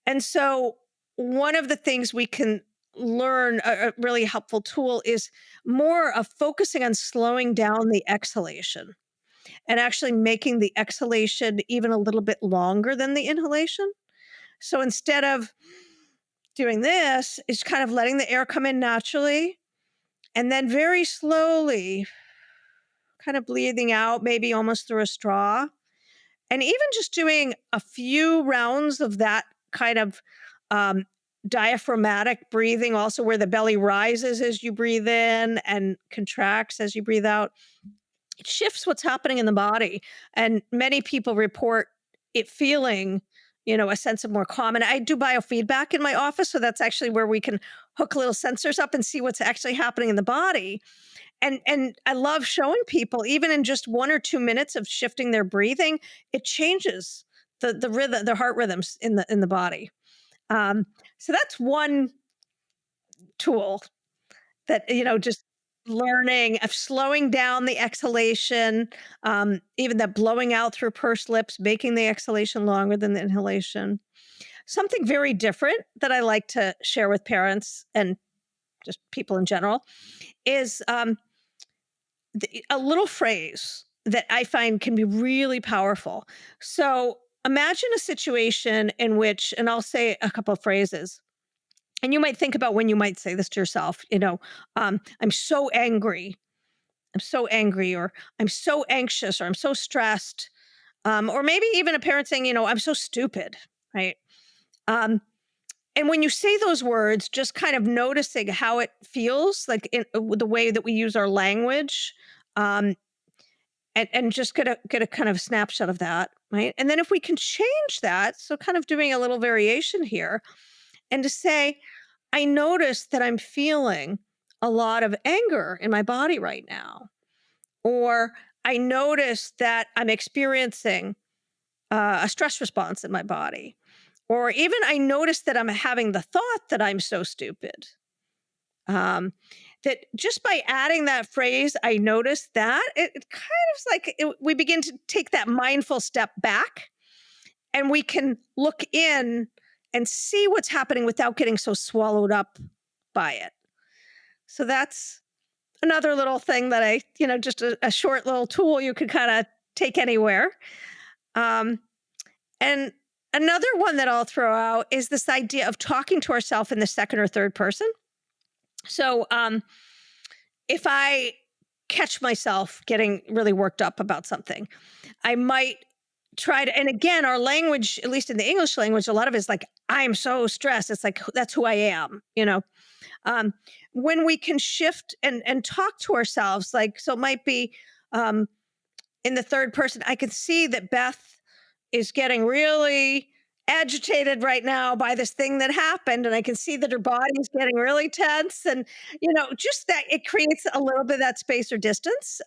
And so, one of the things we can learn, a really helpful tool, is more of focusing on slowing down the exhalation and actually making the exhalation even a little bit longer than the inhalation. So, instead of doing this, it's kind of letting the air come in naturally and then very slowly kind of breathing out, maybe almost through a straw. And even just doing a few rounds of that kind of um, diaphragmatic breathing, also where the belly rises as you breathe in and contracts as you breathe out, it shifts what's happening in the body. And many people report it feeling, a sense of more calm. And I do biofeedback in my office. So that's actually where we can hook little sensors up and see what's actually happening in the body. And I love showing people, even in just 1 or 2 minutes of shifting their breathing, it changes the rhythm, the heart rhythms in the body. Um, so that's one tool that, just learning of slowing down the exhalation, even that blowing out through pursed lips, making the exhalation longer than the inhalation. Something very different that I like to share with parents and just people in general is a little phrase that I find can be really powerful. So imagine a situation in which, and I'll say a couple of phrases, and you might think about when you might say this to yourself, I'm so angry. I'm so angry, or I'm so anxious, or I'm so stressed. Or maybe even a parent saying, I'm so stupid, right? Um, and when you say those words, just kind of noticing how it feels, like with the way that we use our language, um, and just get a kind of snapshot of that, right? And then if we can change that, so kind of doing a little variation here, and to say, I notice that I'm feeling a lot of anger in my body right now. Or I notice that I'm experiencing a stress response in my body. Or even I notice that I'm having the thought that I'm so stupid. Um, that just by adding that phrase, I notice that it kind of is like we begin to take that mindful step back and we can look in and see what's happening without getting so swallowed up by it. So that's another little thing that just a short little tool you could kind of take anywhere. Um, and another one that I'll throw out is this idea of talking to ourselves in the second or third person. So if I catch myself getting really worked up about something, I might try to, and again, our language, at least in the English language, a lot of it is like, I'm so stressed. It's like, that's who I am, Um, when we can shift and talk to ourselves, like, so it might be um, in the third person, I can see that Beth is getting really agitated right now by this thing that happened. And I can see that her body is getting really tense. And, just that it creates a little bit of that space or distance.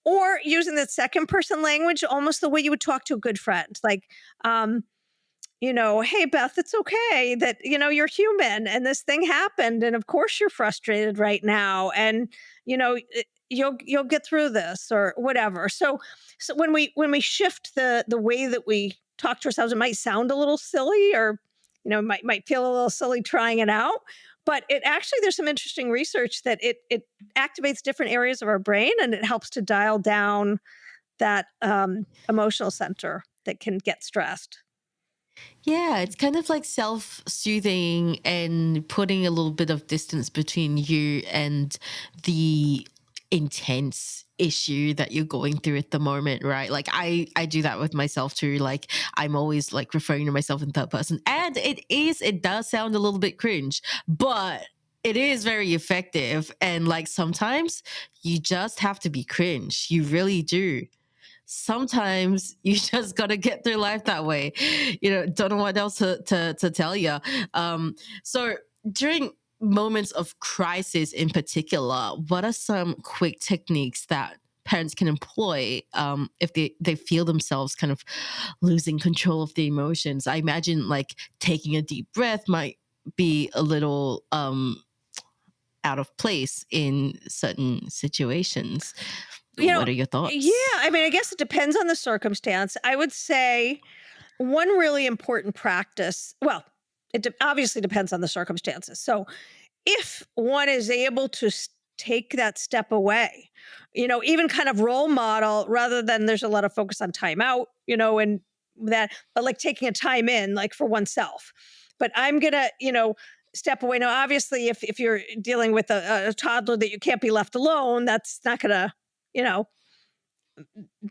Or using the second person language, almost the way you would talk to a good friend. Like, hey, Beth, it's okay that, you're human and this thing happened. And of course you're frustrated right now. And, you'll get through this or whatever. So when we shift the way that we talk to ourselves, it might sound a little silly or, might feel a little silly trying it out. But it actually, there's some interesting research that it activates different areas of our brain and it helps to dial down that emotional center that can get stressed.
Yeah, it's kind of like self soothing and putting a little bit of distance between you and the intense issue that you're going through at the moment, right? Like I do that with myself too. Like I'm always like referring to myself in third person. And it does sound a little bit cringe, but it is very effective. And like sometimes you just have to be cringe. You really do. Sometimes you just gotta get through life that way. Don't know what else to tell you. So during moments of crisis in particular, what are some quick techniques that parents can employ if they feel themselves kind of losing control of the emotions? I imagine like taking a deep breath might be a little out of place in certain situations.
You know,
What are your
yeah,
thoughts?
I mean, I guess it depends on the circumstance. I would say one really important practice, well, obviously depends on the circumstances. So if one is able to take that step away, even kind of role model rather than there's a lot of focus on time out, and that, but like taking a time in, like for oneself. But I'm going to, step away. Now, obviously, if you're dealing with a toddler that you can't be left alone, that's not going to, you know,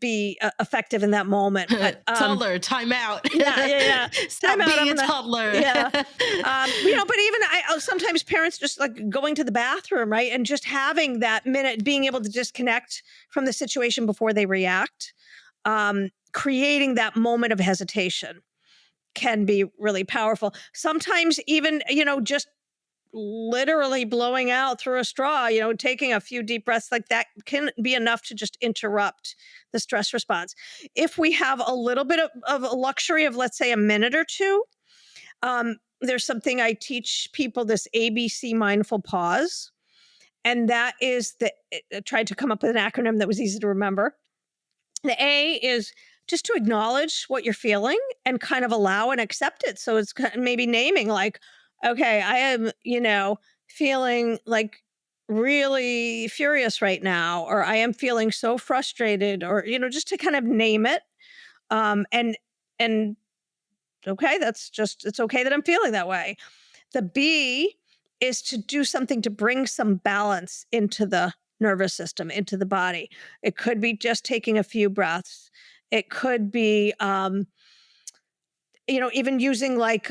be effective in that moment. But
Toddler, time out.
yeah, yeah, yeah. Time
Stop
out.
being
I'm
a
gonna.
toddler.
Yeah. But even sometimes parents just like going to the bathroom, right? And just having that minute, being able to disconnect from the situation before they react, creating that moment of hesitation can be really powerful. Sometimes even, just literally blowing out through a straw, taking a few deep breaths like that can be enough to just interrupt the stress response. If we have a little bit of a luxury of, let's say, a minute or two, there's something I teach people, this ABC mindful pause. And that is I tried to come up with an acronym that was easy to remember. The A is just to acknowledge what you're feeling and kind of allow and accept it. So it's maybe naming like, okay, I am, feeling like really furious right now, or I am feeling so frustrated, or, just to kind of name it. And okay, it's okay that I'm feeling that way. The B is to do something to bring some balance into the nervous system, into the body. It could be just taking a few breaths. It could be, even using like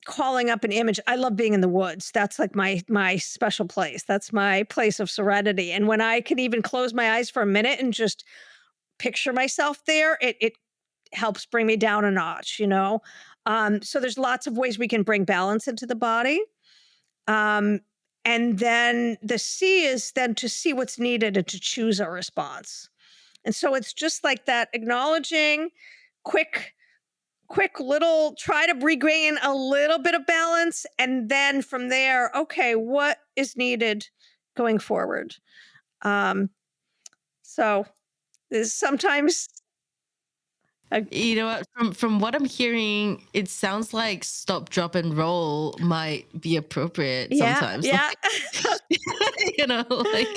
calling up an image. I love being in the woods. That's like my special place. That's my place of serenity. And when I can even close my eyes for a minute and just picture myself there, it helps bring me down a notch. So there's lots of ways we can bring balance into the body. Um, And then the C is then to see what's needed and to choose a response. And so it's just like that acknowledging, quick, quick little try to regain a little bit of balance. And then from there, okay, what is needed going forward? Um, so there's sometimes, a,
You know what? From what I'm hearing, it sounds like stop, drop, and roll might be appropriate
yeah,
sometimes.
yeah.
Like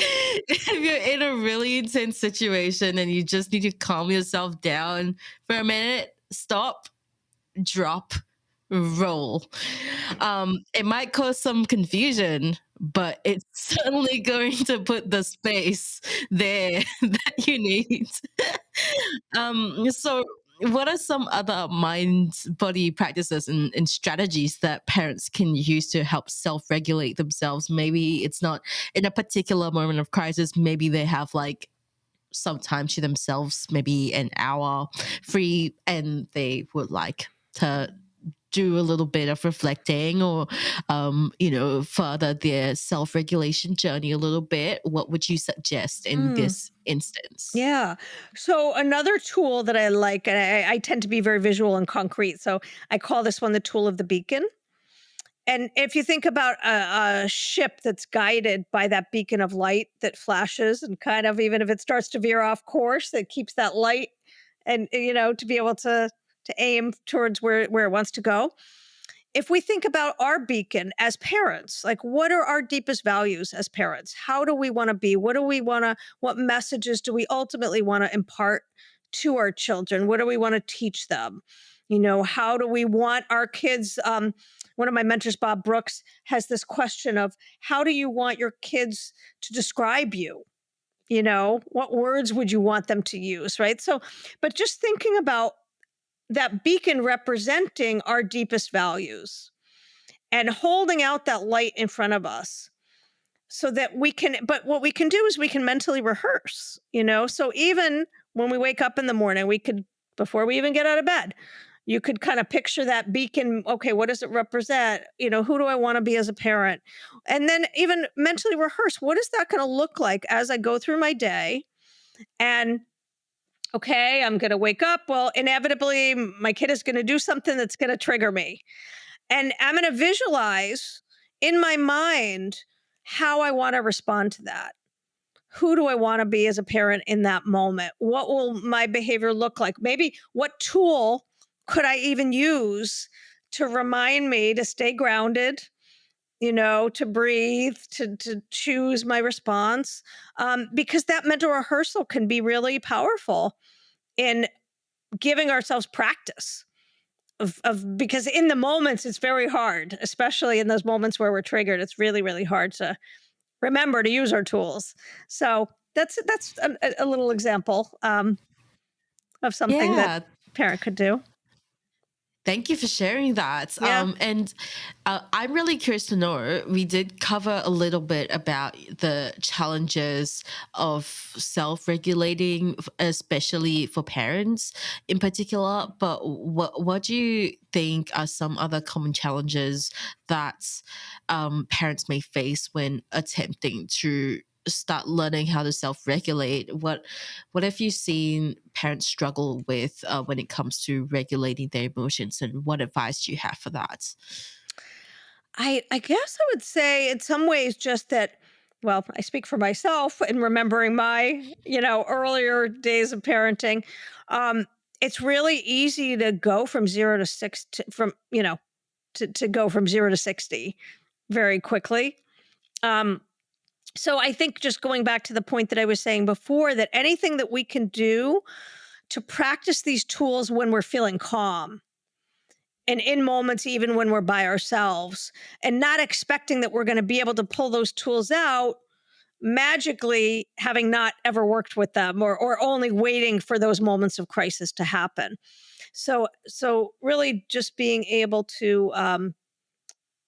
if you're in a really intense situation and you just need to calm yourself down for a minute, stop, drop, roll. It might cause some confusion, but it's certainly going to put the space there that you need. So what are some other mind body practices and strategies that parents can use to help self-regulate themselves? Maybe it's not in a particular moment of crisis, maybe they have like some time to themselves, maybe an hour free, and they would like to do a little bit of reflecting or further their self-regulation journey a little bit. What would you suggest in
Mm,
this instance?
yeah. So another tool that I like, and I tend to be very visual and concrete. So I call this one the tool of the beacon. And if you think about a ship that's guided by that beacon of light that flashes and kind of, even if it starts to veer off course, it keeps that light and, to be able to aim towards where it wants to go. If we think about our beacon as parents, like what are our deepest values as parents? How do we want to be? What do we want to, what messages do we ultimately want to impart to our children? What do we want to teach them? How do we want our kids? One of my mentors, Bob Brooks, has this question of how do you want your kids to describe you? What words would you want them to use? Right. So, but just thinking about that beacon representing our deepest values and holding out that light in front of us so that we can, but what we can do is we can mentally rehearse, so even when we wake up in the morning, we could, before we even get out of bed, you could kind of picture that beacon. Okay, what does it represent? Who do I want to be as a parent? And then even mentally rehearse, what is that going to look like as I go through my day? And okay, I'm going to wake up. Well, inevitably, my kid is going to do something that's going to trigger me. And I'm going to visualize in my mind how I want to respond to that. Who do I want to be as a parent in that moment? What will my behavior look like? Maybe what tool could I even use to remind me to stay grounded, to breathe, to choose my response? Because that mental rehearsal can be really powerful in giving ourselves practice of because in the moments it's very hard, especially in those moments where we're triggered. It's really, really hard to remember to use our tools. So that's a little example of something that
Yeah,
parent could do.
thank you for sharing that.
Yeah.
And I'm really curious to know. We did cover a little bit about the challenges of self regulating, especially for parents in particular. But what do you think are some other common challenges that parents may face when attempting to start learning how to self-regulate? What have you seen parents struggle with when it comes to regulating their emotions, and what advice do you have for that?
I guess I would say in some ways just that, well, I speak for myself in remembering my, earlier days of parenting. Um, it's really easy to go from 0 to 6 to, from, to go from 0 to 60 very quickly. Um, so I think just going back to the point that I was saying before, that anything that we can do to practice these tools when we're feeling calm and in moments even when we're by ourselves, and not expecting that we're going to be able to pull those tools out magically, having not ever worked with them, or only waiting for those moments of crisis to happen. So really just being able to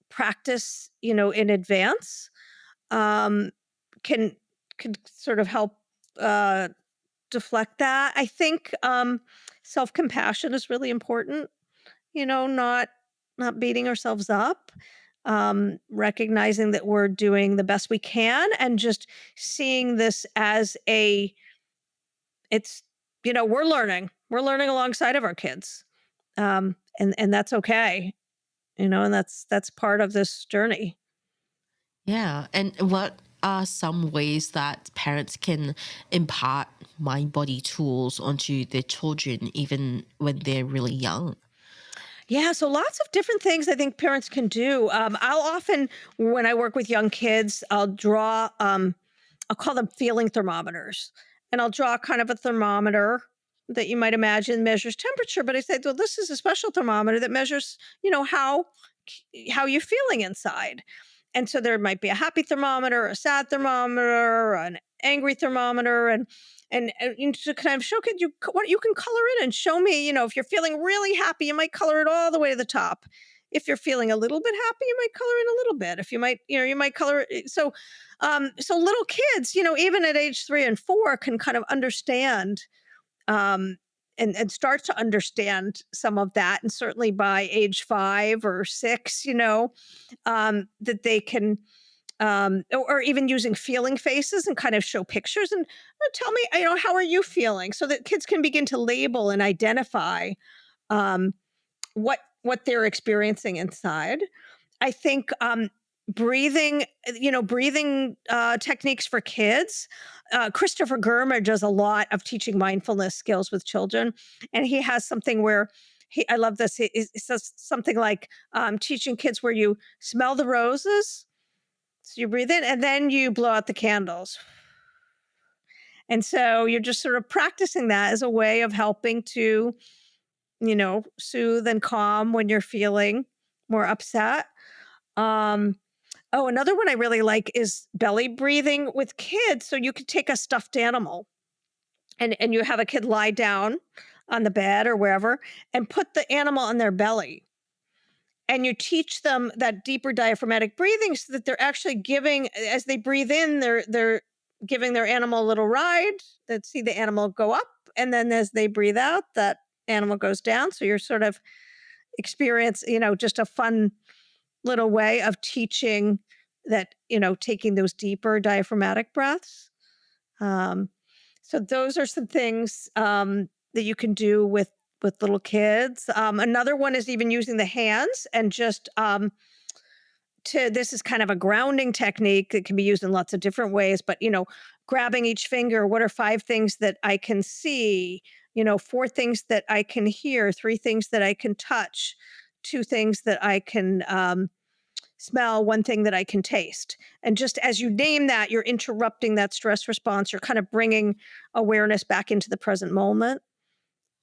practice, in advance, um, can sort of help uh, deflect that. I think self compassion is really important. Not beating ourselves up. recognizing that we're doing the best we can and just seeing this as it's, we're learning alongside of our kids. And that's okay, and that's part of this journey.
Yeah. And what are some ways that parents can impart mind body tools onto their children even when they're really young?
Yeah, so lots of different things I think parents can do. I'll often, when I work with young kids, I'll call them feeling thermometers. And I'll draw kind of a thermometer that you might imagine measures temperature. But I said, well, this is a special thermometer that measures, how you're feeling inside. And so there might be a happy thermometer, a sad thermometer, an angry thermometer, and to kind of show kids what you can color in and show me, if you're feeling really happy, you might color it all the way to the top. If you're feeling a little bit happy, you might color in a little bit. If you might color it. So little kids, even at age 3 and 4, can kind of understand um, and start to understand some of that. And certainly by age 5 or 6, that they can, or even using feeling faces and kind of show pictures and tell me, how are you feeling? So that kids can begin to label and identify um, what they're experiencing inside. I think, breathing techniques for kids. Christopher Germer does a lot of teaching mindfulness skills with children, and he has something where I love this. He says something like teaching kids where you smell the roses, so you breathe in, and then you blow out the candles. And so you're just sort of practicing that as a way of helping to, soothe and calm when you're feeling more upset. Um, Oh, another one I really like is belly breathing with kids. So you could take a stuffed animal and you have a kid lie down on the bed or wherever and put the animal on their belly. And you teach them that deeper diaphragmatic breathing so that they're actually giving, as they breathe in, they're giving their animal a little ride. That see the animal go up, and then as they breathe out, that animal goes down. So you're sort of experience, just a fun little way of teaching that, taking those deeper diaphragmatic breaths. Um, so those are some things that you can do with little kids. Another one is even using the hands and just to this is kind of a grounding technique that can be used in lots of different ways, but grabbing each finger, what are 5 things that I can see, 4 things that I can hear, 3 things that I can touch, 2 things that I can smell, 1 thing that I can taste. And just as you name that, you're interrupting that stress response. You're kind of bringing awareness back into the present moment.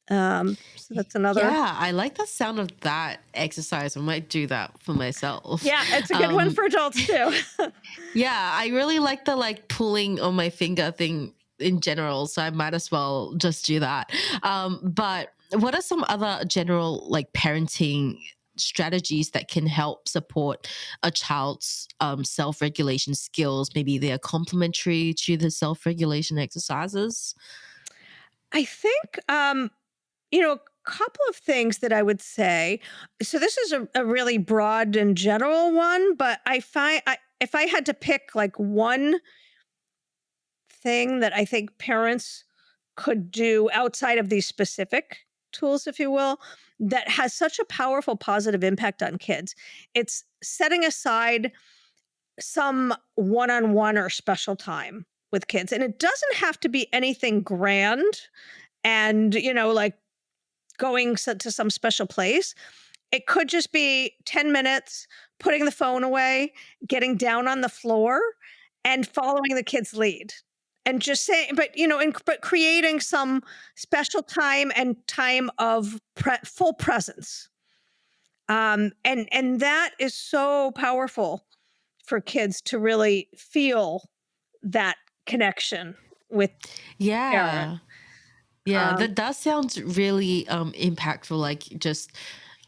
So that's another.
Yeah, I like the sound of that exercise. I might do that for myself.
Yeah, it's a good one
Um,
for adults too.
yeah, I really like the like pulling on my finger thing in general, so I might as well just do that. But what are some other general like parenting strategies that can help support a child's self-regulation skills? Maybe they are complementary to the self-regulation exercises.
I think, a couple of things that I would say. So this is a really broad and general one, but if I had to pick like one thing that I think parents could do outside of these specific tools, if you will, that has such a powerful positive impact on kids, it's setting aside some one on one or special time with kids. And it doesn't have to be anything grand and, like going to some special place. It could just be 10 minutes, putting the phone away, getting down on the floor, and following the kid's lead. And just saying, but creating some special time and time of full presence. And that is so powerful for kids to really feel that connection with parent.
Yeah. Yeah,
Um,
that does sound really impactful. Like just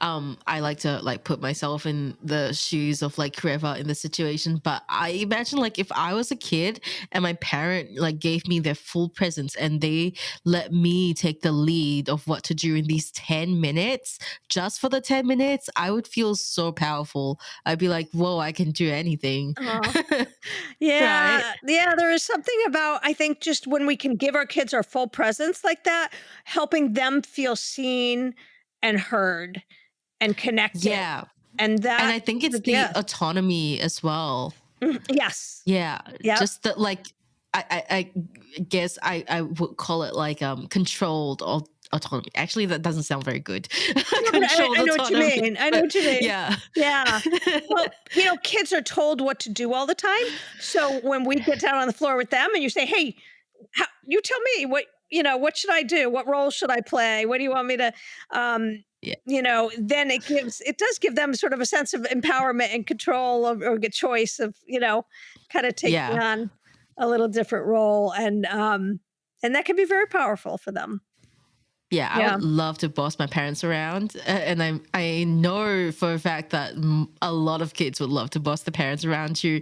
I like to like put myself in the shoes of like whoever in the situation. But I imagine like if I was a kid and my parent like gave me their full presence and they let me take the lead of what to do in these 10 minutes, just for the 10 minutes, I would feel so powerful. I'd be like, whoa, I can do anything.
Oh,
Right?
yeah. Yeah, there is something about, I think, just when we can give our kids our full presence like that, helping them feel seen and heard and connected.
Yeah.
And
And
that
I think it's
the
the
gift.
autonomy as well.
Yes.
Yeah,
Yep.
just that like I guess I would call it like controlled autonomy. Actually, that doesn't sound very good.
No, but
Controlled
I know what you
autonomy,
mean. I know
but
what you mean.
yeah.
Yeah. Well, kids are told what to do all the time. So when we get down on the floor with them and you say, "Hey, you tell me what should I do? What role should I play? What do you want me to?"
Yeah.
Then it does give them sort of a sense of empowerment and control of, or get choice of, kind of taking
Yeah.
on a little different role, and that can be very powerful for them.
Yeah, I
Yeah.
would love to boss my parents around, and I know for a fact that a lot of kids would love to boss the parents around too.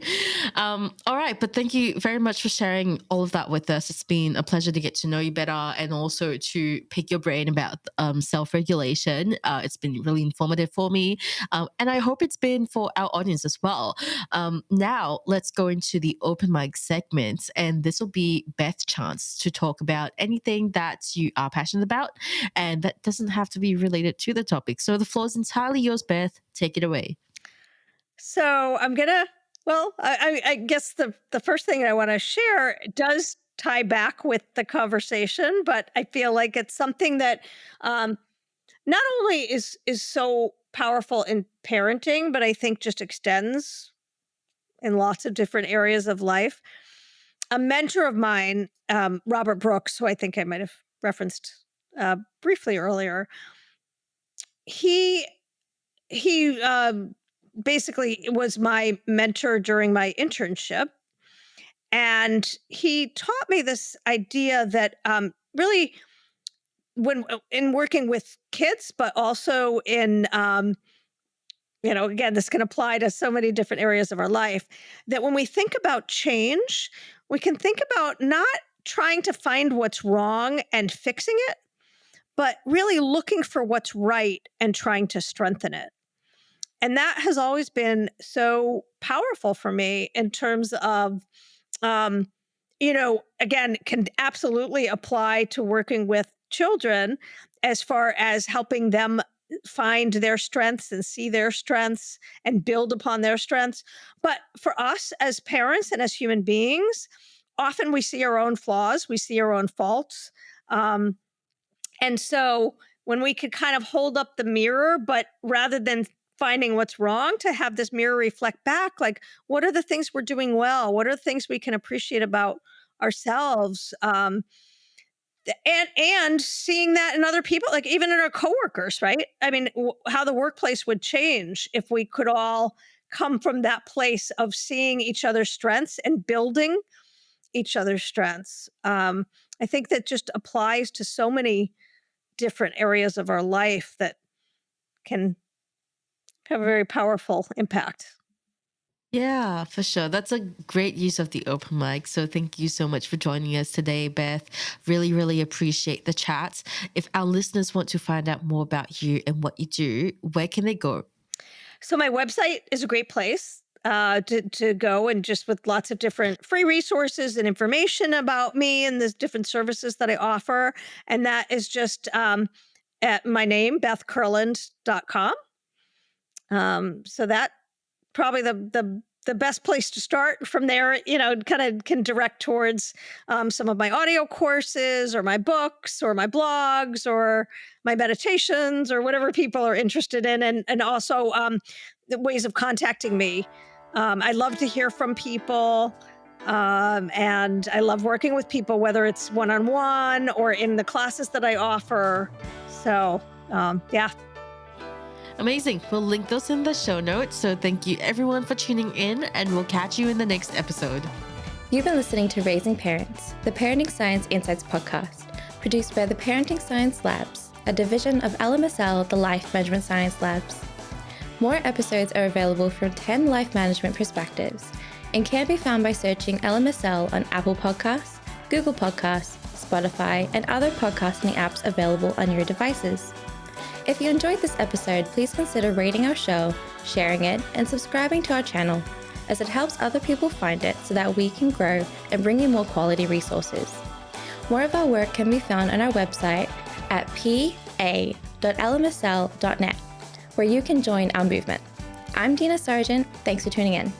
All right, but thank you very much for sharing all of that with us. It's been a pleasure to get to know you better, and also to pick your brain about self-regulation. It's been really informative for me, and I hope it's been for our audience as well. Now let's go into the open mic segment, and this will be Beth's chance to talk about anything that you are passionate about and that doesn't have to be related to the topic. So the floor is entirely yours, Beth. Take it away.
So I'm gonna. Well, I guess the first thing I want to share does tie back with the conversation, but I feel like it's something that not only is so powerful in parenting, but I think just extends in lots of different areas of life. A mentor of mine, Robert Brooks, who I think I might have referenced briefly earlier, he he basically was my mentor during my internship, and he taught me this idea that really, when in working with kids, but also in again, this can apply to so many different areas of our life, that when we think about change, we can think about not trying to find what's wrong and fixing it, but really looking for what's right and trying to strengthen it. And that has always been so powerful for me in terms of, um, again, can absolutely apply to working with children as far as helping them find their strengths and see their strengths and build upon their strengths. But for us as parents and as human beings, often we see our own flaws, we see our own faults. Um, and so when we could kind of hold up the mirror, but rather than finding what's wrong, to have this mirror reflect back, like, what are the things we're doing well? What are the things we can appreciate about ourselves? And seeing that in other people, like even in our coworkers, right? I mean, how the workplace would change if we could all come from that place of seeing each other's strengths and building each other's strengths. I think that just applies to so many different areas of our life that can have a very powerful impact.
Yeah, for sure. That's a great use of the open mic. So thank you so much for joining us today, Beth. Really, really appreciate the chat. If our listeners want to find out more about you and what you do, where can they go?
So my website is a great place to go, and just with lots of different free resources and information about me and the different services that I offer. And that is just at my name, bethkurland.com. So that probably the best place to start. From there, kind of can direct towards some of my audio courses or my books or my blogs or my meditations or whatever people are interested in, and also the ways of contacting me. I love to hear from people. And I love working with people, whether it's one-on-one or in the classes that I offer. So, yeah.
Amazing. We'll link those in the show notes. So thank you everyone for tuning in, and we'll catch you in the next episode.
You've been listening to Raising Parents, the Parenting Science Insights podcast, produced by the Parenting Science Labs a division of LMSL, the Life Management Science Labs. More episodes are available from 10 life management perspectives and can be found by searching LMSL on Apple Podcasts, Google Podcasts, Spotify, and other podcasting apps available on your devices. If you enjoyed this episode, please consider rating our show, sharing it, and subscribing to our channel, as it helps other people find it so that we can grow and bring you more quality resources. More of our work can be found on our website at pa.lmsl.net, where you can join our movement. I'm Dina Sargent. Thanks for tuning in.